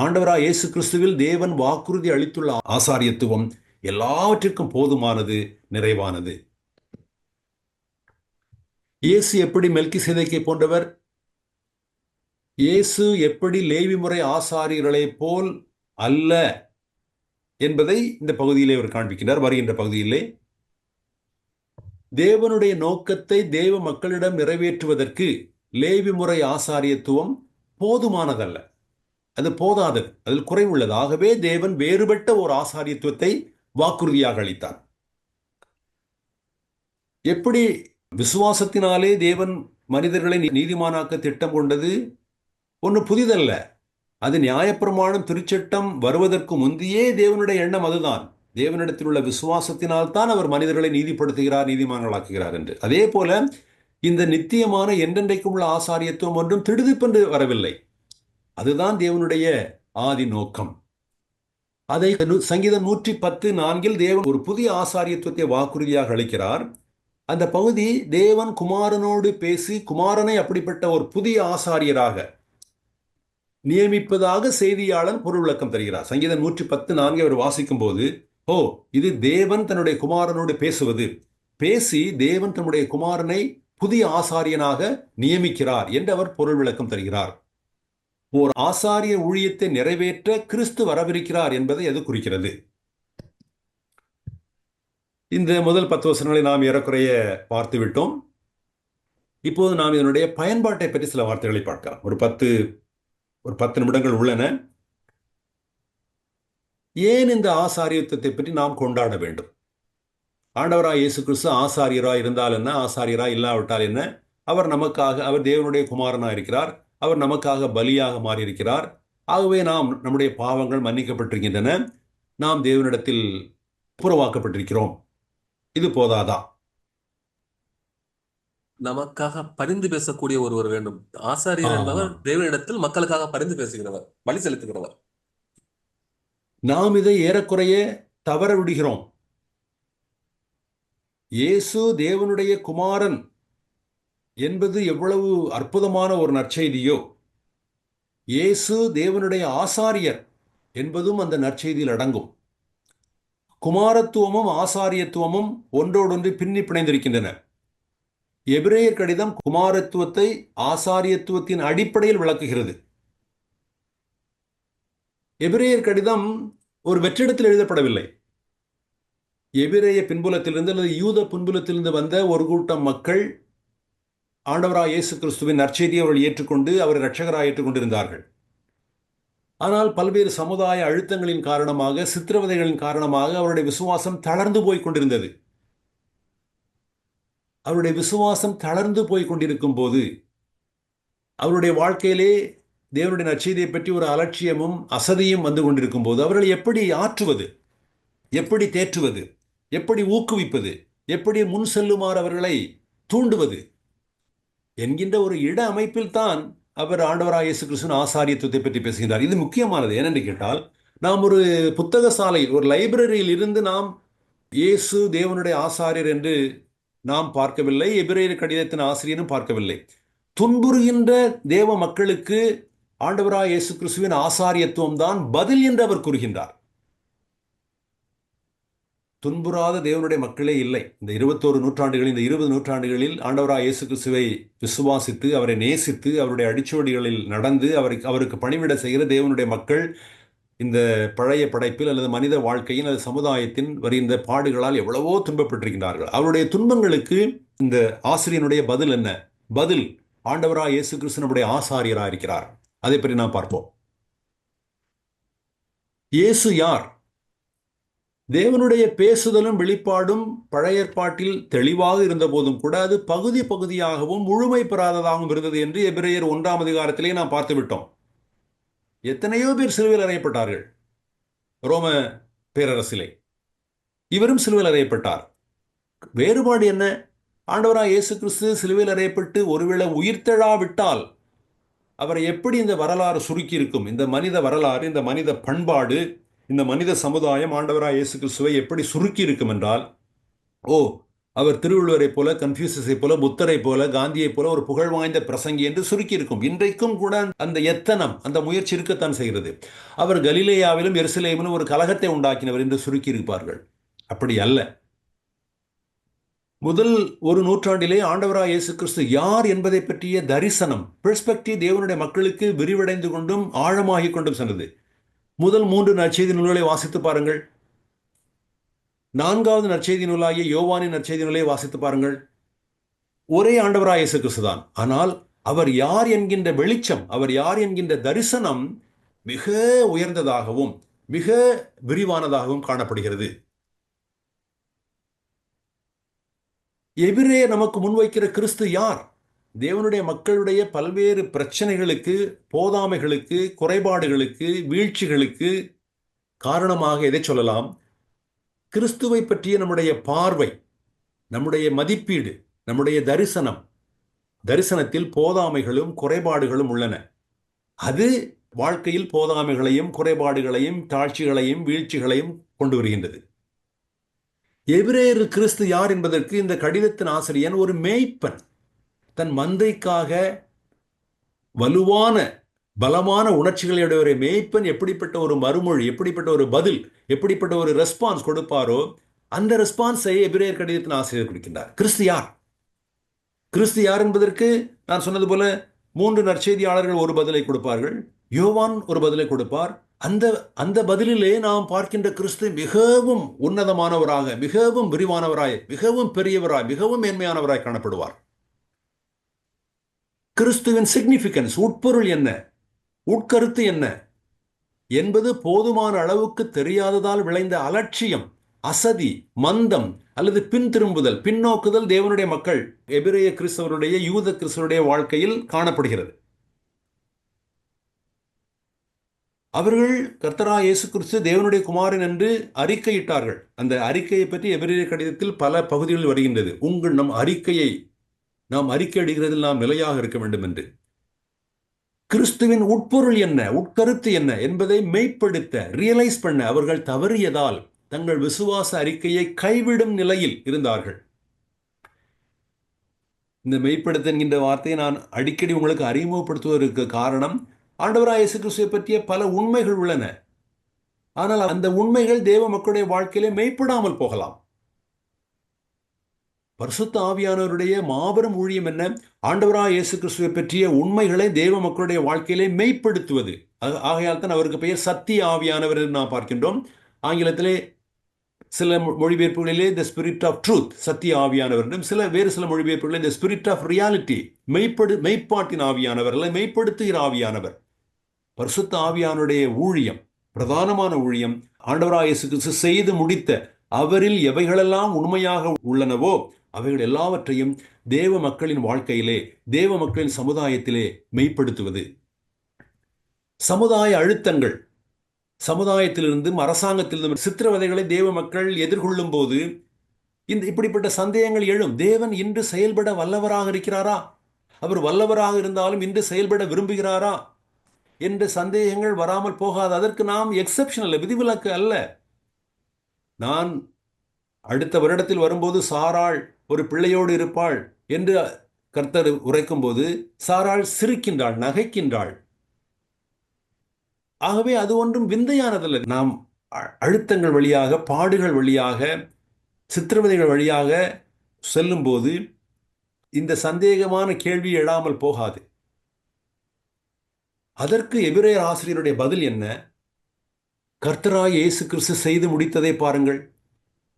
ஆண்டவராய் இயேசு கிறிஸ்துவில் தேவன் வாக்குறுதி அளித்துள்ள ஆசாரியத்துவம் எல்லாவற்றிற்கும் போதுமானது, நிறைவானது. இயேசு எப்படி மெல்கிசேதேக்கை போன்றவர்? இயேசு எப்படி லேவி முறை ஆசாரியர்களை போல் அல்ல என்பதை இந்த பகுதியிலே அவர் காண்பிக்கிறார். வருகின்ற பகுதியிலே தேவனுடைய நோக்கத்தை தேவ மக்களிடம் நிறைவேற்றுவதற்கு லேவி முறை ஆசாரியத்துவம் போதுமானதல்ல, அது போதாதது, அதில் குறைவுள்ளது. ஆகவே தேவன் வேறுபட்ட ஒரு ஆசாரியத்துவத்தை வாக்குறுதியாக அளித்தார். எப்படி விசுவாசத்தினாலே தேவன் மனிதர்களை நீதிமானாக்க திட்டம் கொண்டது ஒன்று புதிதல்ல. அது நியாயப்பிரமாணம் திருச்சட்டம் வருவதற்கு முந்தையே தேவனுடைய எண்ணம் அதுதான். தேவனிடத்தில் உள்ள விசுவாசத்தினால் தான் அவர் மனிதர்களை நீதிப்படுத்துகிறார், நீதிமான்களாக்குகிறார் என்று. அதே போல இந்த நித்தியமான என்றென்றைக்கும் உள்ள ஆசாரியத்துவம் ஒன்றும் திடுதிப்பென்று வரவில்லை. அதுதான் தேவனுடைய ஆதி நோக்கம். அதை சங்கீதம் 110:4 தேவன் ஒரு புதிய ஆசாரியத்துவத்தை வாக்குறுதியாக அளிக்கிறார். அந்த பகுதி தேவன் குமாரனோடு பேசி குமாரனை அப்படிப்பட்ட ஒரு புதிய ஆசாரியராக நியமிப்பதாக செய்தியாளன் பொருள் விளக்கம் தருகிறார். சங்கீதம் 110:4 அவர் வாசிக்கும் போது, இது தேவன் தன்னுடைய குமாரனோடு பேசுவது, பேசி தேவன் தன்னுடைய குமாரனை புதிய ஆசாரியனாக நியமிக்கிறார் என்று அவர் பொருள் விளக்கம் தருகிறார். ஓர் ஆசாரிய ஊழியத்தை நிறைவேற்ற கிறிஸ்து வரவிருக்கிறார் என்பதை அது குறிக்கிறது. இந்த முதல் 10 வசனங்களை நாம் ஏறக்குறைய பார்த்து விட்டோம். இப்போது நாம் இதனுடைய பயன்பாட்டை பற்றி சில வார்த்தைகளை பார்க்கலாம். ஒரு 10 நிமிடங்கள் உள்ளன. ஏன் இந்த ஆசாரியத்துவத்தை பற்றி நாம் கொண்டாட வேண்டும்? ஆண்டவராய் இயேசு கிறிஸ்து ஆசாரியராய் இருந்தால் என்ன, ஆசாரியராய் இல்லாவிட்டால் என்ன? அவர் நமக்காக, அவர் தேவனுடைய குமாரனாக இருக்கிறார். அவர் நமக்காக பலியாக மாறியிருக்கிறார். ஆகவே நாம் நம்முடைய பாவங்கள் மன்னிக்கப்பட்டிருக்கின்றன. நாம் தேவனிடத்தில் புறவாக்கப்பட்டிருக்கிறோம். இது போதாதா? நமக்காக பரிந்து பேசக்கூடிய ஒருவர் வேண்டும். ஆசாரியர் என்பவர் தேவனிடத்தில் மக்களுக்காக பரிந்து பேசுகிறவர், பலி செலுத்துகிறவர். நாம் இதை ஏறக்குறைய தவற விடுகிறோம். இயேசு தேவனுடைய குமாரன் என்பது எவ்வளவு அற்புதமான ஒரு நற்செய்தியோ, இயேசு தேவனுடைய ஆசாரியர் என்பதும் அந்த நற்செய்தியில் அடங்கும். குமாரத்துவமும் ஆசாரியத்துவமும் ஒன்றோடொன்று பின்னி பிணைந்திருக்கின்றன. எபிரேயர் கடிதம் குமாரத்துவத்தை ஆசாரியத்துவத்தின் அடிப்படையில் விளக்குகிறது. எபிரேயர் கடிதம் ஒரு வெற்றிடத்தில் எழுதப்படவில்லை. எபிரேய பின்புலத்திலிருந்து அல்லது யூத பின்புலத்திலிருந்து வந்த ஒரு கூட்டம் மக்கள் ஆண்டவராய் இயேசு கிறிஸ்துவின் நற்செய்தியை அவர்கள் ஏற்றுக்கொண்டு அவரை இரட்சகராக ஏற்றுக்கொண்டிருந்தார்கள். ஆனால் பல்வேறு சமுதாய அழுத்தங்களின் காரணமாக, சித்திரவதைகளின் காரணமாக அவருடைய விசுவாசம் தளர்ந்து போய் கொண்டிருந்தது. அவருடைய விசுவாசம் தளர்ந்து போய் கொண்டிருக்கும் போது, அவருடைய வாழ்க்கையிலே தேவனுடைய நற்செய்தியை பற்றி ஒரு அலட்சியமும் அசதியும் வந்து கொண்டிருக்கும் போது, அவர்களை எப்படி ஆற்றுவது, எப்படி தேற்றுவது, எப்படி ஊக்குவிப்பது, எப்படி முன் செல்லுமாறு அவர்களை தூண்டுவது என்கின்ற ஒரு இட அமைப்பில் தான் அவர் ஆண்டவராய் இயேசு கிறிஸ்துவின் ஆசாரியத்துவத்தை பற்றி பேசுகிறார். இது முக்கியமானது. ஏனென்று கேட்டால், நாம் ஒரு புத்தக சாலையில், ஒரு லைப்ரரியில் இருந்து நாம் இயேசு தேவனுடைய ஆசாரியர் என்று நாம் பார்க்கவில்லை. எபிரேயர் கடிதத்தின் ஆசிரியரும் பார்க்கவில்லை. துன்புறுகின்ற தேவ மக்களுக்கு ஆண்டவராய் இயேசு கிறிஸ்துவின் ஆசாரியத்துவம் தான் பதில் என்று அவர் கூறுகின்றார். துன்புறாத தேவனுடைய மக்களே இல்லை. இந்த 21 நூற்றாண்டுகளில், இந்த 20 நூற்றாண்டுகளில் ஆண்டவராய் இயேசு கிறிஸ்துவை விசுவாசித்து, அவரை நேசித்து, அவருடைய அடிச்சுவடிகளில் நடந்து அவருக்கு பணிவிட செய்கிற தேவனுடைய மக்கள் இந்த பழைய படைப்பில் அல்லது மனித வாழ்க்கையின் அல்லது சமுதாயத்தின் வருகின்ற பாடுகளால் எவ்வளவோ துன்பப்பட்டிருக்கிறார்கள். அவருடைய துன்பங்களுக்கு இந்த ஆசிரியனுடைய பதில் என்ன? பதில் ஆண்டவராய் இயேசு கிறிஸ்து நம்முடைய ஆசாரியராக இருக்கிறார். அதை பற்றி நாம் பார்ப்போம். இயேசு யார்? தேவனுடைய பேசுதலும் வெளிப்பாடும் பழைய ஏற்பாட்டில் தெளிவாக இருந்த போதும் கூட அது பகுதி பகுதியாகவும் முழுமை பெறாததாகவும் இருந்தது என்று எபிரேயர் 1ஆம் அதிகாரத்திலே நாம் பார்த்து விட்டோம். எத்தனையோ பேர் சிலுவையில் அறையப்பட்டார்கள். ரோம பேரரசிலே இவரும் சிலுவையில் அறையப்பட்டார். வேறுபாடு என்ன? ஆண்டவராய் இயேசு கிறிஸ்து சிலுவையில் அறையப்பட்டு ஒருவேளை உயிர்த்தெழாவிட்டால் அவரை எப்படி இந்த வரலாறு சுருக்கி இருக்கும்? இந்த மனித வரலாறு, இந்த மனித பண்பாடு, இந்த மனித சமுதாயம் ஆண்டவராய் இயேசு கிறிஸ்துவை எப்படி சுருக்கி இருக்கும் என்றால், அவர் திருவள்ளுவரை போல, கன்ஃபியூசியஸை போல, புத்தரை போல, காந்தியை போல ஒரு புகழ் வாய்ந்த பிரசங்கி என்று சுருக்கி இருக்கும். இன்றைக்கும் கூட அந்த எத்தனம், அந்த முயற்சி இருக்கத்தான் செய்கிறது. அவர் கலிலேயாவிலும் எருசலேமிலும் ஒரு கலகத்தை உண்டாக்கினவர் என்று சுருக்கி இருப்பார்கள். அப்படி அல்ல. முதல் ஒரு நூற்றாண்டிலே ஆண்டவராய் இயேசு கிறிஸ்து யார் என்பதை பற்றிய தரிசனம், பெர்ஸ்பெக்டிவ் தேவனுடைய மக்களுக்கு விரிவடைந்து கொண்டும் ஆழமாகிக் கொண்டும் சென்றது. முதல் 3 நற்செய்தி நூல்களை வாசித்து பாருங்கள். 4வது நற்செய்தி நூலாகிய யோவானின் நற்செய்தி நூலை வாசித்து பாருங்கள். ஒரே ஆண்டவராய் இயேசு கிறிஸ்து தான். ஆனால் அவர் யார் என்கின்ற வெளிச்சம், அவர் யார் என்கின்ற தரிசனம் மிக உயர்ந்ததாகவும் மிக விரிவானதாகவும் காணப்படுகிறது. எபிரேயர் நமக்கு முன்வைக்கிற கிறிஸ்து யார்? தேவனுடைய மக்களுடைய பல்வேறு பிரச்சனைகளுக்கு, போதாமைகளுக்கு, குறைபாடுகளுக்கு, வீழ்ச்சிகளுக்கு காரணமாக எதை சொல்லலாம்? கிறிஸ்துவை பற்றிய நம்முடைய பார்வை, நம்முடைய மதிப்பீடு, நம்முடைய தரிசனத்தில் போதாமைகளும் குறைபாடுகளும் உள்ளன. அது வாழ்க்கையில் போதாமைகளையும் குறைபாடுகளையும் தாழ்ச்சிகளையும் வீழ்ச்சிகளையும் கொண்டு வருகின்றது. எபிரேயர் கிறிஸ்து யார் என்பதற்கு இந்த கடிதத்தின் ஆசிரியன் ஒரு மேய்ப்பன். தன் மந்தைக்காக வலுவான பலமான உணர்ச்சிகளுடைய ஒரு மேய்ப்பன் எப்படிப்பட்ட ஒரு மறுமொழி, எப்படிப்பட்ட ஒரு பதில், எப்படிப்பட்ட ஒரு ரெஸ்பான்ஸ் கொடுப்பாரோ அந்த ரெஸ்பான்ஸை எபிரேயர் கடிதத்தின் ஆசிரியர் கொடுக்கின்றார். கிறிஸ்து யார்? கிறிஸ்து யார் என்பதற்கு நான் சொன்னது போல 3 நற்செய்தியாளர்கள் ஒரு பதிலை கொடுப்பார்கள், யோவான் ஒரு பதிலை கொடுப்பார். அந்த பதிலிலே நாம் பார்க்கின்ற கிறிஸ்து மிகவும் உன்னதமானவராக, மிகவும் விரிவானவராய், மிகவும் பெரியவராய், மிகவும் மேன்மையானவராய் காணப்படுவார். கிறிஸ்துவின் சிக்னிபிகன்ஸ், உட்பொருள் என்ன, உட்கருத்து என்ன என்பது போதுமான அளவுக்கு தெரியாததால் விளைந்த அலட்சியம், அசதி, மந்தம் அல்லது பின்திரும்புதல், பின்னோக்குதல் தேவனுடைய மக்கள், எபிரேய கிறிஸ்தவருடைய, யூத கிறிஸ்தவருடைய வாழ்க்கையில் காணப்படுகிறது. அவர்கள் கர்த்தராகிய இயேசு கிறிஸ்து தேவனுடைய குமாரன் என்று அறிக்கையிட்டார்கள். அந்த அறிக்கையை பற்றி எபிரேய கடிதத்தில் பல பகுதிகளில் வருகின்றது. நம் அறிக்கையை நாம் அறிக்கையிடுகிறதில் நாம் நிலையாக இருக்க வேண்டும் என்று. கிறிஸ்துவின் உட்பொருள் என்ன, உட்கருத்து என்ன என்பதை மெய்ப்படுத்த, ரியலைஸ் பண்ண அவர்கள் தவறியதால் தங்கள் விசுவாச அறிக்கையை கைவிடும் நிலையில் இருந்தார்கள். இந்த மெய்ப்படுத்த என்கின்ற வார்த்தையை நான் அடிக்கடி உங்களுக்கு அறிமுகப்படுத்துவதற்கு காரணம், ஆண்டவராகிய இயேசு கிறிஸ்துவை பற்றிய பல உண்மைகள் உள்ளன. ஆனால் அந்த உண்மைகள் தேவ மக்களுடைய வாழ்க்கையிலே மெய்ப்படாமல் போகலாம். பரிசுத்த ஆவியானவருடைய மாபெரும் ஊழியம் என்ன? ஆண்டவராகிய இயேசு கிறிஸ்துவை பற்றிய உண்மைகளை தேவ மக்களுடைய வாழ்க்கையிலே மெய்ப்படுத்துவது. ஆகையால் தான் அவருக்கு பெயர் சத்திய ஆவியானவர் என்று நாம் பார்க்கின்றோம். ஆங்கிலத்திலே சில மொழிபெயர்ப்புகளிலே தி ஸ்பிரிட் ஆஃப் ட்ரூத், சத்திய ஆவியானவர் என்றும், வேறு சில மொழிபெயர்ப்புகளிலே தி ஸ்பிரிட் ஆஃப் ரியாலிட்டி, மெய்ப்பாட்டின் ஆவியானவர் அல்ல மெய்ப்படுத்துகிற ஆவியானவர். பரிசுத்த ஆவியானுடைய ஊழியம், பிரதானமான ஊழியம், ஆண்டவராகிய இயேசு கிறிஸ்து செய்து முடித்த, அவரில் எவைகளெல்லாம் உண்மையாக உள்ளனவோ அவைகள் எல்லாவற்றையும் தேவ மக்களின் வாழ்க்கையிலே, தேவ மக்களின் சமுதாயத்திலே மெய்ப்படுத்துவது. சமுதாய அழுத்தங்கள், சமுதாயத்திலிருந்தும் அரசாங்கத்திலிருந்தும் சித்திரவதைகளை தேவ மக்கள் எதிர்கொள்ளும் போது இப்படிப்பட்ட சந்தேகங்கள் எழும். தேவன் இன்று செயல்பட வல்லவராக இருக்கிறாரா? அவர் வல்லவராக இருந்தாலும் இன்று செயல்பட விரும்புகிறாரா என்ற சந்தேகங்கள் வராமல் போகாது. அதற்கு நாம் எக்ஸெப்ஷன் அல்ல, விதிவிலக்கு அல்ல. நான் அடுத்த வருடத்தில் வரும்போது சாராள் ஒரு பிள்ளையோடு இருப்பாள் என்று கர்த்தர் உரைக்கும் போது சாராள் சிரிக்கின்றாள், நகைக்கின்றாள். ஆகவே அது ஒன்றும் விந்தையானதல்ல. நாம் அழுத்தங்கள் வழியாக, பாடுகள் வழியாக, சித்திரவதைகள் வழியாக செல்லும் போது இந்த சந்தேகமான கேள்வி எழாமல் போகாது. அதற்கு எபிரேயர் ஆசிரியருடைய பதில் என்ன? கர்த்தராகிய இயேசு கிறிஸ்து செய்து முடித்ததை பாருங்கள்.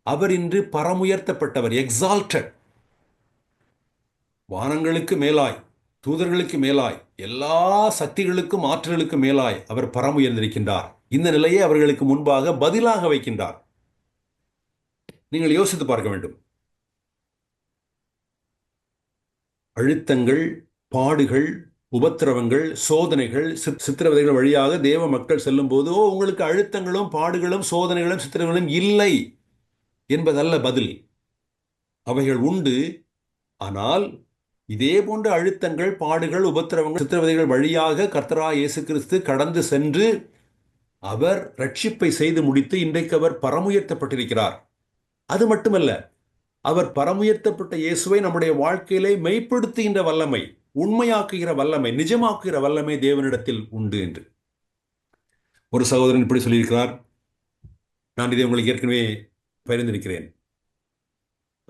அவர் இன்று பரமுயர்த்தப்பட்டவர், எக்ஸால்டட், வானங்களுக்கு மேலாய், தூதர்களுக்கு மேலாய், எல்லா சக்திகளுக்கும் ஆற்றலுக்கு மேலாய் அவர் பரமுயர்ந்திருக்கின்றார். இந்த நிலையை அவர்களுக்கு முன்பாக பதிலாக வைக்கின்றார். நீங்கள் யோசித்து பார்க்க வேண்டும். அழுத்தங்கள், பாடுகள், உபத்திரவங்கள், சோதனைகள், சித்திரவதைகள் வழியாக தேவ மக்கள் செல்லும் போது, உங்களுக்கு அழுத்தங்களும் பாடுகளும் சோதனைகளும் சித்திரவதைகளும் இல்லை என்பதல்ல பதில். அவைகள் உண்டு. ஆனால் இதே போன்ற அழுத்தங்கள், பாடுகள், உபத்திரவங்கள், சித்திரவதைகள் வழியாக கர்த்தராகிய இயேசு கிறிஸ்து கடந்து சென்று அவர் ரட்சிப்பை செய்து முடித்து இன்றைக்கு அவர் பரமுயர்த்தப்பட்டிருக்கிறார். அது மட்டுமல்ல, அவர் பரமுயர்த்தப்பட்ட இயேசுவை நம்முடைய வாழ்க்கையிலே மெய்ப்படுத்துகின்ற வல்லமை, உண்மையாக்குகிற வல்லமை, நிஜமாக்குகிற வல்லமை தேவனிடத்தில் உண்டு என்று ஒரு சகோதரன் இப்படி சொல்லியிருக்கிறார். நான் இதை உங்களுக்கு ஏற்கனவே பகிர்ந்திருக்கிறேன்.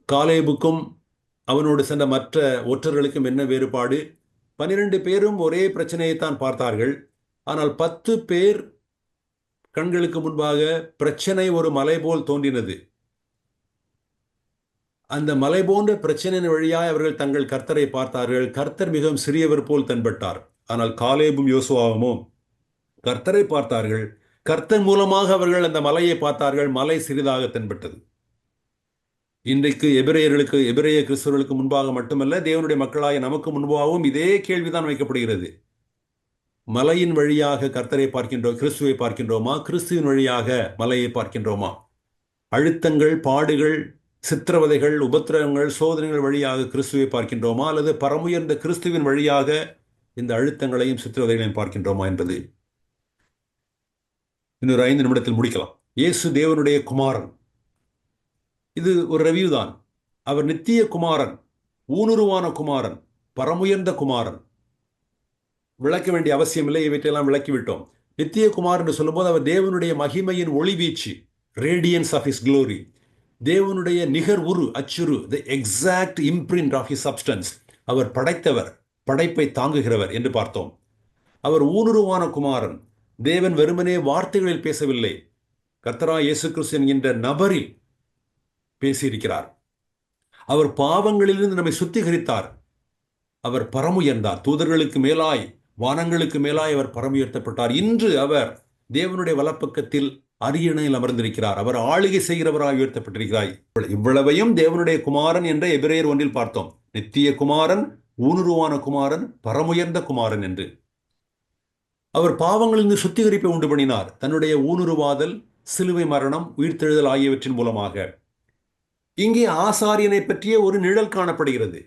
காலேபுக்கும் அவனோடு சென்ற மற்ற ஒற்றர்களுக்கும் என்ன வேறுபாடு? 12 பேரும் ஒரே பிரச்சனையைத்தான் பார்த்தார்கள். ஆனால் 10 பேர் கண்களுக்கு முன்பாக பிரச்சனை ஒரு மலை போல் தோன்றினது. அந்த மலை போன்ற பிரச்சனையின் வழியாய் அவர்கள் தங்கள் கர்த்தரை பார்த்தார்கள். கர்த்தர் மிகவும் சிறியவர் போல் தென்பட்டார். ஆனால் காலேபும் யோசுவாவும் கர்த்தரை பார்த்தார்கள். கர்த்தர் மூலமாக அவர்கள் அந்த மலையை பார்த்தார்கள். மலை சிறிதாக தென்பட்டது. இன்றைக்கு எபிரேய கிறிஸ்தவர்களுக்கு முன்பாக மட்டுமல்ல, தேவனுடைய மக்களாய நமக்கு முன்பாகவும் இதே கேள்விதான் வைக்கப்படுகிறது. மலையின் வழியாக கர்த்தரை பார்க்கின்றோம், கிறிஸ்துவை பார்க்கின்றோமா? கிறிஸ்துவின் வழியாக மலையை பார்க்கின்றோமா? அழுத்தங்கள், பாடுகள், சித்திரவதைகள், உபத்திரவங்கள், சோதனைகள் வழியாக கிறிஸ்துவை பார்க்கின்றோமா, அல்லது பரமுயர்ந்த கிறிஸ்துவின் வழியாக இந்த அழுத்தங்களையும் சித்திரவதைகளையும் பார்க்கின்றோமா என்பது இன்னொரு 5 நிமிடத்தில் முடிக்கலாம். இயேசு தேவனுடைய குமாரன். இது ஒரு ரிவ்யூ தான். அவர் நித்திய குமாரன், ஊனுருவான குமாரன், பரமுயர்ந்த குமாரன். விளக்க வேண்டிய அவசியம் இல்லை, இவற்றையெல்லாம் விளக்கிவிட்டோம். நித்திய குமார் என்று சொல்லும்போது அவர் தேவனுடைய மகிமையின் ஒளிவீச்சு, ரேடியன்ஸ் ஆஃப் ஹிஸ் க்ளோரி, தேவனுடைய நிகர் உரு, அச்சுரு, the exact imprint of his substance. அவர் படைத்தவர், படைப்பை தாங்குகிறவர் என்று பார்த்தோம். அவர் ஊனுருவான குமாரன். தேவன் வெறுமனே வார்த்தைகளில் பேசவில்லை, கர்த்தராகிய இயேசு கிறிஸ்து என்கின்ற நபரில் பேசியிருக்கிறார். அவர் பாவங்களிலிருந்து நம்மை சுத்திகரித்தார். அவர் பரமுயர்ந்தார். தூதர்களுக்கு மேலாய், வானங்களுக்கு மேலாய் அவர் பரமுயர்த்தப்பட்டார். இன்று அவர் தேவனுடைய வலப்பக்கத்தில் அரியணையில் அமர்ந்திருக்கிறார். அவர் ஆளுகை செய்கிறவராய் உயர்த்தப்பட்டிருக்கிறார். இவ்வளவையும் தேவனுடைய குமாரன் என்ற எபிரேயர் 1 பார்த்தோம். நித்திய குமாரன், ஊனுருவான குமாரன், பரமுயர்ந்த குமாரன் என்று. அவர் பாவங்களிலிருந்து சுத்திகரிப்பை உண்டு பண்ணினார், தன்னுடைய ஊனுருவாதல், சிலுவை மரணம், உயிர்த்தெழுதல் ஆகியவற்றின் மூலமாக. இங்கே ஆசாரியனை பற்றிய ஒரு நிழல் காணப்படுகிறது.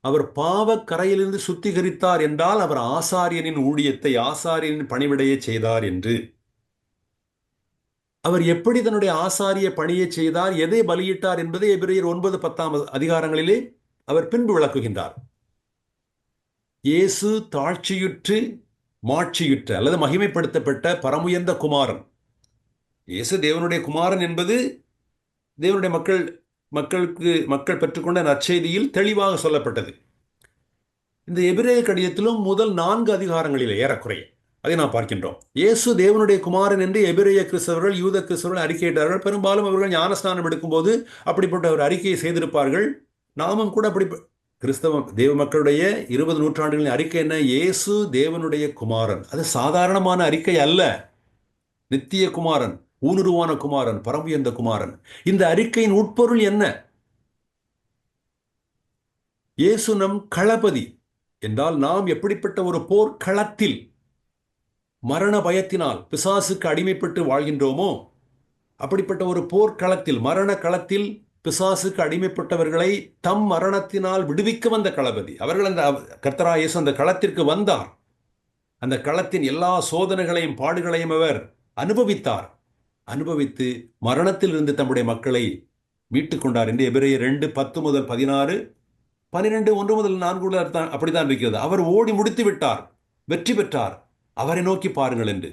அவர் பாவ கரையிலிருந்து சுத்திகரித்தார் என்றால் அவர் ஆசாரியனின் ஊழியத்தை, ஆசாரியனின் பணிவிடையை செய்தார் என்று. அவர் எப்படி தன்னுடைய ஆசாரிய பணியை செய்தார், எதை பலியிட்டார் என்பதை எபிரேயர் 9, 10 அதிகாரங்களிலே அவர் பின்பு விளக்குகின்றார். இயேசு தாழ்ச்சியுற்று மாட்சியுற்ற அல்லது மகிமைப்படுத்தப்பட்ட பரமுயர்ந்த குமாரன். இயேசு தேவனுடைய குமாரன் என்பது தேவனுடைய மக்கள் பெற்றுக்கொண்ட நற்செய்தியில் தெளிவாக சொல்லப்பட்டது. இந்த எபிரேய கடிதத்திலும் முதல் 4 அதிகாரங்களிலே ஏறக்குறைய அதை நாம் பார்க்கின்றோம். இயேசு தேவனுடைய குமாரன் என்று எபிரேய கிறிஸ்தவர்கள், யூத கிறிஸ்தவர்கள் அறிக்கையிட்டார்கள். பெரும்பாலும் அவர்கள் ஞானஸ்நானம் எடுக்கும்போது அப்படிப்பட்ட ஒரு அறிக்கையை செய்திருப்பார்கள். நாமும் கூட அப்படி கிறிஸ்தவ தேவ மக்களுடைய 20 நூற்றாண்டுகளின் அறிக்கை என்ன? இயேசு தேவனுடைய குமாரன். அது சாதாரணமான அறிக்கை அல்ல. நித்திய குமாரன், ஊனுருவான குமாரன், பரமுயர்ந்த குமாரன். இந்த அறிக்கையின் உட்பொருள் என்ன? இயேசு நம் களபதி என்றால் நாம் எப்படிப்பட்ட ஒரு போர்க்களத்தில் மரண பயத்தினால் பிசாசுக்கு அடிமைப்பட்டு வாழ்கின்றோமோ, அப்படிப்பட்ட ஒரு போர்க்களத்தில், மரண களத்தில் பிசாசுக்கு அடிமைப்பட்டவர்களை தம் மரணத்தினால் விடுவிக்க வந்த களபதி. அவர்கள் அந்த கர்த்தராகிய இயேசு அந்த களத்திற்கு வந்தார். அந்த களத்தின் எல்லா சோதனைகளையும் பாடுகளையும் அவர் அனுபவித்தார். அனுபவித்து மரணத்தில் இருந்து தம்முடைய மக்களை மீட்டுக் கொண்டார் என்று எபிரேயர் 2, 10 முதல் 16, 12, 1 முதல் 4 அப்படித்தான் இருக்கிறது. அவர் ஓடி முடித்து விட்டார், வெற்றி பெற்றார். அவரை நோக்கி பாருங்கள் என்று.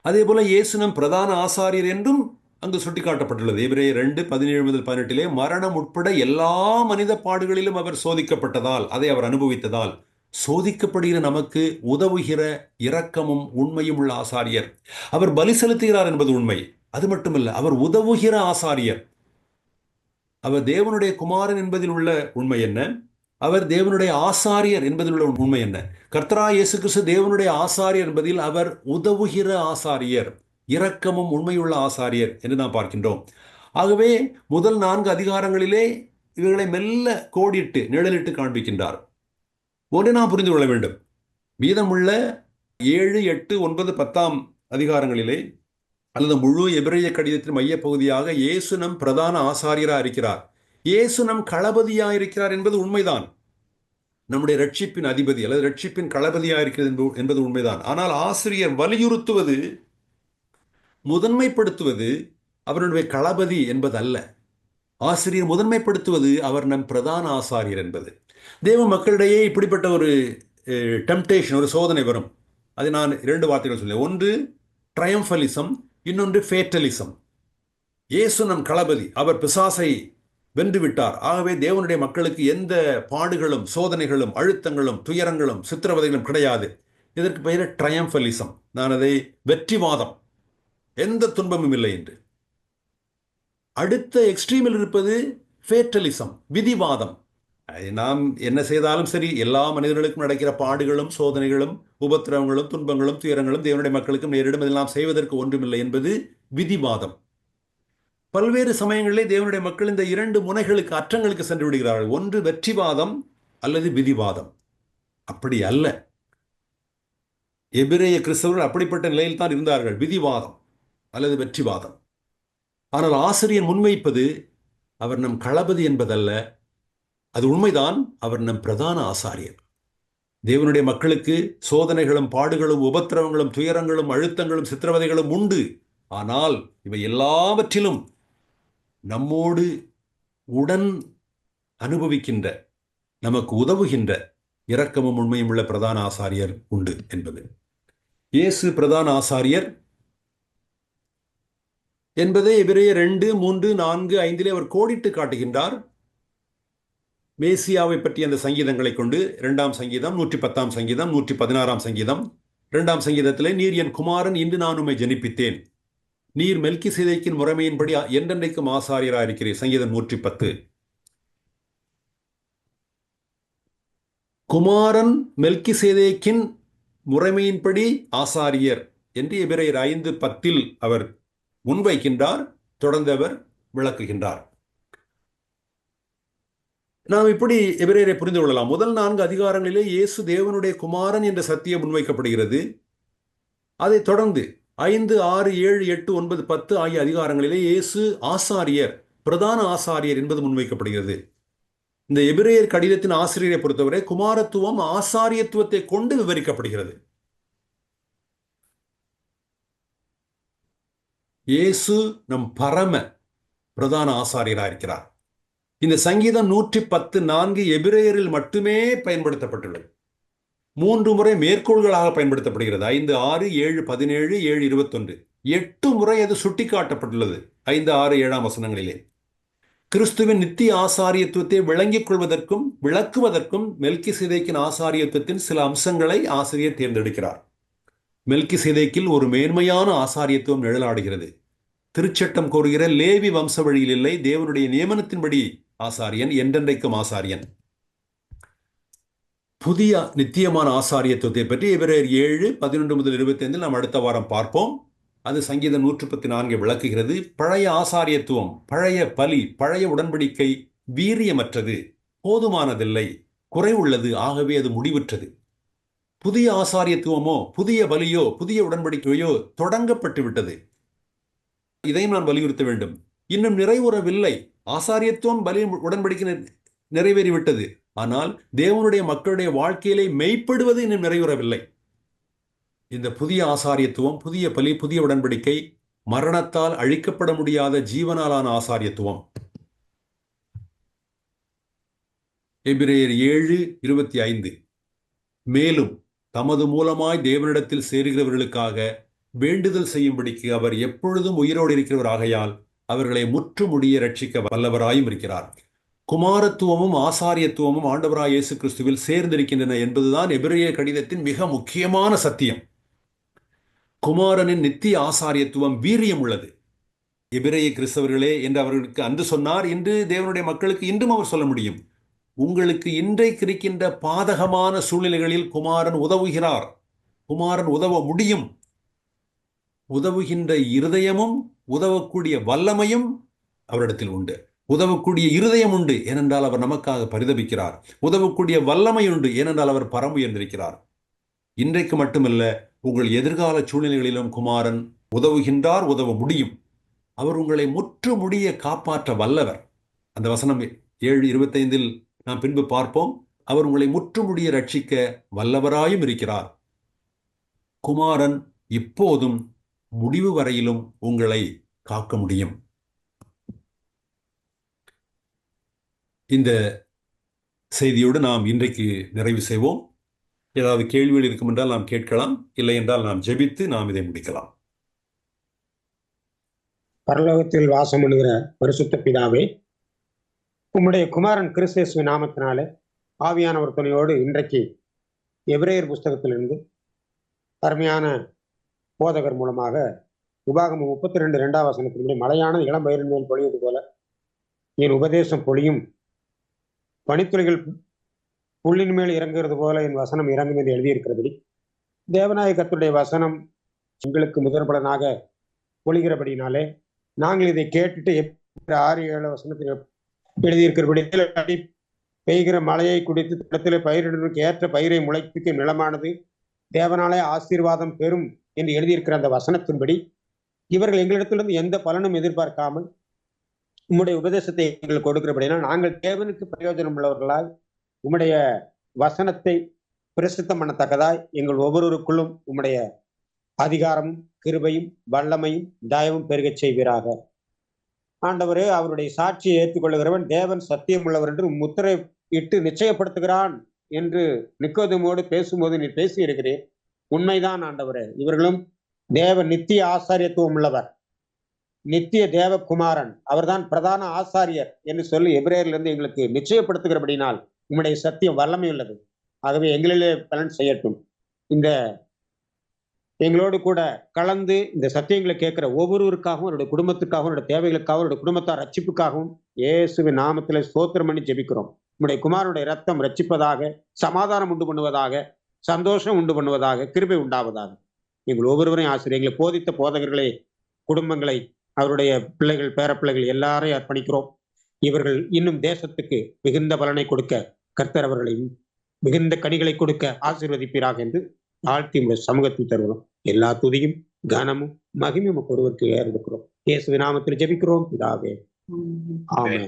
அதே போல இயேசு நம் பிரதான ஆசாரியர் என்றும் அங்கு சுட்டிக்காட்டப்பட்டுள்ளது. எபிரேயர் 2, 17 முதல் 18 மரணம் உட்பட எல்லா மனித பாடுகளிலும் அவர் சோதிக்கப்பட்டதால், அதை அவர் அனுபவித்ததால், சோதிக்கப்படுகிற நமக்கு உதவுகிற இரக்கமும் உண்மையும் உள்ள ஆசாரியர். அவர் பலி செலுத்துகிறார் என்பது உண்மை. அது மட்டுமல்ல, அவர் உதவுகிற ஆசாரியர். அவர் தேவனுடைய குமாரன் என்பதில் உள்ள உண்மை என்ன? அவர் தேவனுடைய ஆசாரியர் என்பதில் உள்ள உண்மை என்ன? கர்த்தராகிய இயேசு கிறிஸ்து தேவனுடைய ஆசாரியர் என்பதில் அவர் உதவுகிற ஆசாரியர், இரக்கமும் உண்மையுள்ள ஆசாரியர் என்று நாம் பார்க்கின்றோம். ஆகவே முதல் 4 அதிகாரங்களிலே இவர்களை மெல்ல கோடிட்டு நிழலிட்டு காண்பிக்கின்றார். ஒன்று நாம் புரிந்து கொள்ள வேண்டும். மீதமுள்ள 7, 8, 9, 10 அதிகாரங்களிலே அல்லது முழு எபிரேய கடிதத்தின் மையப்பகுதியாக இயேசு நம் பிரதான ஆசாரியராக இருக்கிறார், இயேசு நம் களபதியாக இருக்கிறார் என்பது உண்மைதான். நம்முடைய ரட்சிப்பின் அதிபதி அல்லது ரட்சிப்பின் களபதியாக இருக்கிறது என்பது உண்மைதான். ஆனால் ஆசிரியர் வலியுறுத்துவது, முதன்மைப்படுத்துவது அவருடைய களபதி என்பதல்ல. ஆசிரியர் முதன்மைப்படுத்துவது அவர் நம் பிரதான ஆசாரியர் என்பது. தேவ மக்களிடையே இப்படிப்பட்ட ஒரு டெம்டேஷன், ஒரு சோதனை வரும். அதை நான் 2 வார்த்தைகள் சொல்லேன். ஒன்று ட்ரையம்ஃபலிசம், இன்னொன்று ஃபேட்டலிசம். இயேசு நம் களபதி, அவர் பிசாசை வென்று விட்டார். ஆகவே தேவனுடைய மக்களுக்கு எந்த பாடுகளும், சோதனைகளும், அழுத்தங்களும், துயரங்களும், சித்திரவதைகளும் கிடையாது. இதற்கு பெயர் ட்ரையம்ஃபலிசம். நான் அதை வெற்றிவாதம், எந்த துன்பமும் இல்லை என்று. அடுத்த எக்ஸ்ட்ரீமில் இருப்பது ஃபேட்டலிசம், விதிவாதம். நாம் என்ன செய்தாலும் சரி, எல்லா மனிதர்களுக்கும் நடக்கிற பாடுகளும், சோதனைகளும், உபத்திரவங்களும், துன்பங்களும், துயரங்களும் தேவனுடைய மக்களுக்கும் நேரிடும், இதெல்லாம் செய்வதற்கு ஒன்றுமில்லை என்பது விதிவாதம். பல்வேறு சமயங்களிலே தேவனுடைய மக்கள் இந்த இரண்டு முனைகளுக்கு, அற்றங்களுக்கு சென்று விடுகிறார்கள். ஒன்று வெற்றிவாதம் அல்லது விதிவாதம். அப்படி அல்ல. எபிரேய கிறிஸ்தவர்கள் அப்படிப்பட்ட நிலையில் தான் இருந்தார்கள், விதிவாதம் அல்லது வெற்றிவாதம். ஆனால் ஆசிரியர் முன்வைப்பது, அவர் நம் களபதி என்பதல்ல. அது உண்மைதான், அவர் நம் பிரதான ஆசாரியர். தேவனுடைய மக்களுக்கு சோதனைகளும் பாடுகளும் உபத்திரவங்களும் துயரங்களும் அழுத்தங்களும் சித்திரவதைகளும் உண்டு. ஆனால் இவை எல்லாவற்றிலும் நம்மோடு உடன் அனுபவிக்கின்ற, நமக்கு உதவுகின்ற இரக்கமும் உண்மையும் உள்ள பிரதான ஆசாரியர் உண்டு என்பது. இயேசு பிரதான ஆசாரியர் என்பதை எபிரேயர் 2, 3, 4, 5 அவர் கோடிட்டு காட்டுகின்றார். மேசியாவை பற்றிய அந்த சங்கீதங்களை கொண்டு 2ஆம் சங்கீதம், 110ஆம் சங்கீதம், 116ஆம் சங்கீதம். 2ஆம் சங்கீதத்திலே, நீர் என் குமாரன், இன்று நான் உம்மை ஜனிப்பித்தேன், நீர் மெல்கிசேதேக்கின் முறைமையின்படி என்றென்றைக்கும் ஆசாரியராயிருக்கிறீர். சங்கீதம் 110. குமாரன் மெல்கிசேதேக்கின் முறைமையின்படி ஆசாரியர் என்று எபிரேயர் 5:10 அவர் முன்வைக்கின்றார். தொடர்ந்து அவர் விளக்குகின்றார். நாம் இப்படி எபிரேயரை புரிந்து கொள்ளலாம். முதல் 4 அதிகாரங்களிலே இயேசு தேவனுடைய குமாரன் என்ற சத்தியம் முன்வைக்கப்படுகிறது. அதைத் தொடர்ந்து 5, 6, 7, 8, 9, 10 ஆகிய அதிகாரங்களிலே இயேசு ஆசாரியர், பிரதான ஆசாரியர் என்பது முன்வைக்கப்படுகிறது. இந்த எபிரேயர் கடிதத்தின் ஆசிரியரை பொறுத்தவரை குமாரத்துவம் ஆசாரியத்துவத்தை கொண்டு விவரிக்கப்படுகிறது. இயேசு நம் பரம பிரதான ஆசாரியராக இருக்கிறார். இந்த சங்கீதம் 110:4 எபிரேயரில் மட்டுமே பயன்படுத்தப்பட்டுள்ளது. 3 முறை மேற்கோள்களாக பயன்படுத்தப்படுகிறது. 5, 6, 7, 17, 7, 21. 8 முறை அது சுட்டிக்காட்டப்பட்டுள்ளது 5, 6, 7ஆம் வசனங்களிலே. கிறிஸ்துவின் நித்திய ஆசாரியத்துவத்தை விளங்கிக் கொள்வதற்கும் விளக்குவதற்கும் மெல்கிசேதேக்கின் ஆசாரியத்துவத்தின் சில அம்சங்களை ஆசிரியர் தேர்ந்தெடுக்கிறார். மெல்கிசேதேக்கில் ஒரு மேன்மையான ஆசாரியத்துவம் நிழலாடுகிறது. திருச்சட்டம் கோருகிற லேவி வம்ச வழியில் இல்லை, தேவனுடைய நியமனத்தின்படி ஆசாரியன், என்றென்றைக்கும் ஆசாரியன். புதிய நித்தியமான ஆசாரியத்துவத்தை பற்றி எபிரேயர் 7, 11 முதல் 25 நாம் அடுத்த வாரம் பார்ப்போம். அது சங்கீதம் 114 விளக்குகிறது. பழைய ஆசாரியத்துவம், பழைய பலி, பழைய உடன்படிக்கை வீரியமற்றது, போதுமானதில்லை, குறைவுள்ளது, ஆகவே அது முடிவுற்றது. புதிய ஆசாரியத்துவமோ, புதிய பலியோ, புதிய உடன்படிக்கையோ தொடங்கப்பட்டு விட்டது. இதையும் நான் வலியுறுத்த வேண்டும். இன்னும் நிறைவுறவில்லை. ஆசாரியத்துவம், பலி, உடன்படிக்கை நிறைவேறிவிட்டது. ஆனால் தேவனுடைய மக்களுடைய வாழ்க்கையிலே மெய்ப்படுவது இன்னும் நிறைவுறவில்லை. இந்த புதிய ஆசாரியத்துவம், புதிய பலி, புதிய உடன்படிக்கை மரணத்தால் அழிக்கப்பட முடியாத ஜீவனாலான ஆசாரியத்துவம். எபிரேயர் 7:25. மேலும் தமது மூலமாய் தேவனிடத்தில் சேருகிறவர்களுக்காக வேண்டுதல் செய்யும்படிக்கு அவர் எப்பொழுதும் உயிரோடு இருக்கிறவராகையால் அவர்களை முற்றுமுடிய ரட்சிக்க வல்லவராயும் இருக்கிறார். குமாரத்துவமும் ஆசாரியத்துவமும் ஆண்டவராய் இயேசு கிறிஸ்துவில் சேர்ந்திருக்கின்றன என்பதுதான் எபிரேய கடிதத்தின் மிக முக்கியமான சத்தியம். குமாரனின் நித்திய ஆசாரியத்துவம் வீரியம் உள்ளது. எபிரேய கிறிஸ்தவர்களே என்று அவர்களுக்கு அன்று சொன்னார். இன்று தேவனுடைய மக்களுக்கு இன்றும் அவர் சொல்ல முடியும். உங்களுக்கு இன்றைக்கு இருக்கின்ற பாதகமான சூழ்நிலைகளில் குமாரன் உதவுகிறார். குமாரன் உதவ முடியும். உதவுகின்ற இருதயமும் உதவக்கூடிய வல்லமையும் அவரிடத்தில் உண்டு. உதவக்கூடிய இருதயம் உண்டு, ஏனென்றால் அவர் நமக்காக பரிதபிக்கிறார். உதவக்கூடிய வல்லமை உண்டு, ஏனென்றால் அவர் பரம் உயர்ந்திருக்கிறார். இன்றைக்கு மட்டுமல்ல, உங்கள் எதிர்கால சூழ்நிலைகளிலும் குமாரன் உதவுகின்றார், உதவ முடியும். அவர் உங்களை முற்று முடிய காப்பாற்ற வல்லவர். அந்த வசனம் 7:25 நாம் பின்பு பார்ப்போம். அவர் உங்களை முற்று முடிய ரட்சிக்க வல்லவராயும் இருக்கிறார். குமாரன் இப்போதும் முடிவு வரையிலும் உங்களை காக்க முடியும். இந்த செய்தியோடு நாம் இன்றைக்கு நிறைவு செய்வோம். ஏதாவது கேள்விகள் இருக்கும் என்றால் நாம் கேட்கலாம், இல்லை என்றால் நாம் ஜெபித்து நாம் இதை முடிக்கலாம். பரலோகத்தில் வாசம் பண்ணுகிற பரிசுத்த பிதாவே, உம்முடைய குமாரன் கிறிஸ்து நாமத்தினாலே ஆவியானவர் துணையோடு இன்றைக்கு எபிரேயர் புஸ்தகத்திலிருந்து அருமையான போதகர் மூலமாக உபாகமம் 32 2ஆம் வசனத்தினுடைய மழையான இளம் பயிரின் மேல் பொழிவது போல என் உபதேசம் பொழியும், பனித்துளிகள் புல்லின் மேல் இறங்குகிறது போல என் வசனம் இறங்கும் என்று எழுதியிருக்கிறபடி தேவநாயக கர்த்தருடைய வசனம் எங்களுக்கு முதற்பலனாக பொழிகிறபடினாலே நாங்கள் இதை கேட்டுட்டு 6-7 வசனத்தில் எழுதியிருக்கிறபடி பெய்கிற மழையை குடித்து இடத்துல பயிரிடுவதற்கு ஏற்ற பயிரை முளைப்பிக்கும் நிலமானது தேவனாலே ஆசீர்வாதம் பெறும் என்று எழுதியிருக்கிற அந்த வசனத்தின்படி இவர்கள் எங்களிடத்திலிருந்து எந்த பலனும் எதிர்பார்க்காமல் உம்முடைய உபதேசத்தை எங்களுக்கு கொடுக்கிறபடினா நாங்கள் தேவனுக்கு பிரயோஜனம் உள்ளவர்களாய் உம்முடைய வசனத்தை பிரசித்தம் பண்ணத்தக்கதாய் எங்கள் ஒவ்வொருவருக்குள்ளும் உம்முடைய அதிகாரமும் கிருபையும் வல்லமையும் தயவும் பெருகச் செய்வீராக. ஆண்டவரே, அவருடைய சாட்சியை ஏற்றுக்கொள்ளுகிறவன் தேவன் சத்தியம் உள்ளவர் என்று முத்திரை இட்டு நிச்சயப்படுத்துகிறான் என்று நிக்கோதேமோடு பேசும்போது நீ பேசி இருக்கிறேன். உண்மைதான் ஆண்டவரே. இவர்களும் தேவ நித்திய ஆசாரியத்துவம் உள்ளவர், நித்திய தேவகுமாரன், அவர்தான் பிரதான ஆசாரியர் என்று சொல்லி எபிரேயரிலிருந்து எங்களுக்கு நிச்சயப்படுத்துகிறபடினால் உம்முடைய சத்தியம் வல்லமை உள்ளது. ஆகவே எங்களிலே பலன் செய்யட்டும். இந்த எங்களோடு கூட கலந்து இந்த சத்தியங்களை கேட்கிற ஒவ்வொருவருக்காகவும், அவருடைய குடும்பத்துக்காகவும், அவருடைய தேவைகளுக்காகவும், அவருடைய குடும்பத்தார் ரட்சிப்புக்காகவும் இயேசுவின் நாமத்திலே ஸ்தோத்திரம் பண்ணி ஜெபிக்கிறோம். உம்முடைய குமாரனுடைய ரத்தம் ரட்சிப்பதாக, சமாதானம் உண்டு பண்ணுவதாக, சந்தோஷம் உண்டு பண்ணுவதாக, கிருபை உண்டாவதாக. எங்கள் ஒவ்வொருவரையும் ஆசிரியர் எங்களை போதித்த போதகர்களை, குடும்பங்களை, அவருடைய பிள்ளைகள், பேரப்பிள்ளைகள் எல்லாரையும் அர்ப்பணிக்கிறோம். இவர்கள் இன்னும் தேசத்துக்கு மிகுந்த பலனை கொடுக்க கர்த்தர் அவர்களையும் மிகுந்த கனிகளை கொடுக்க ஆசீர்வதிப்பீராக என்று ஆழ்த்தி உடைய சமூகத்தில் தருவோம். எல்லா துதியும் கனமும் மகிமையும் ஒருவருக்கு ஏறெடுக்கிறோம். இயேசுவின் நாமத்தில் ஜெபிக்கிறோம் பிதாவே. ஆமென்.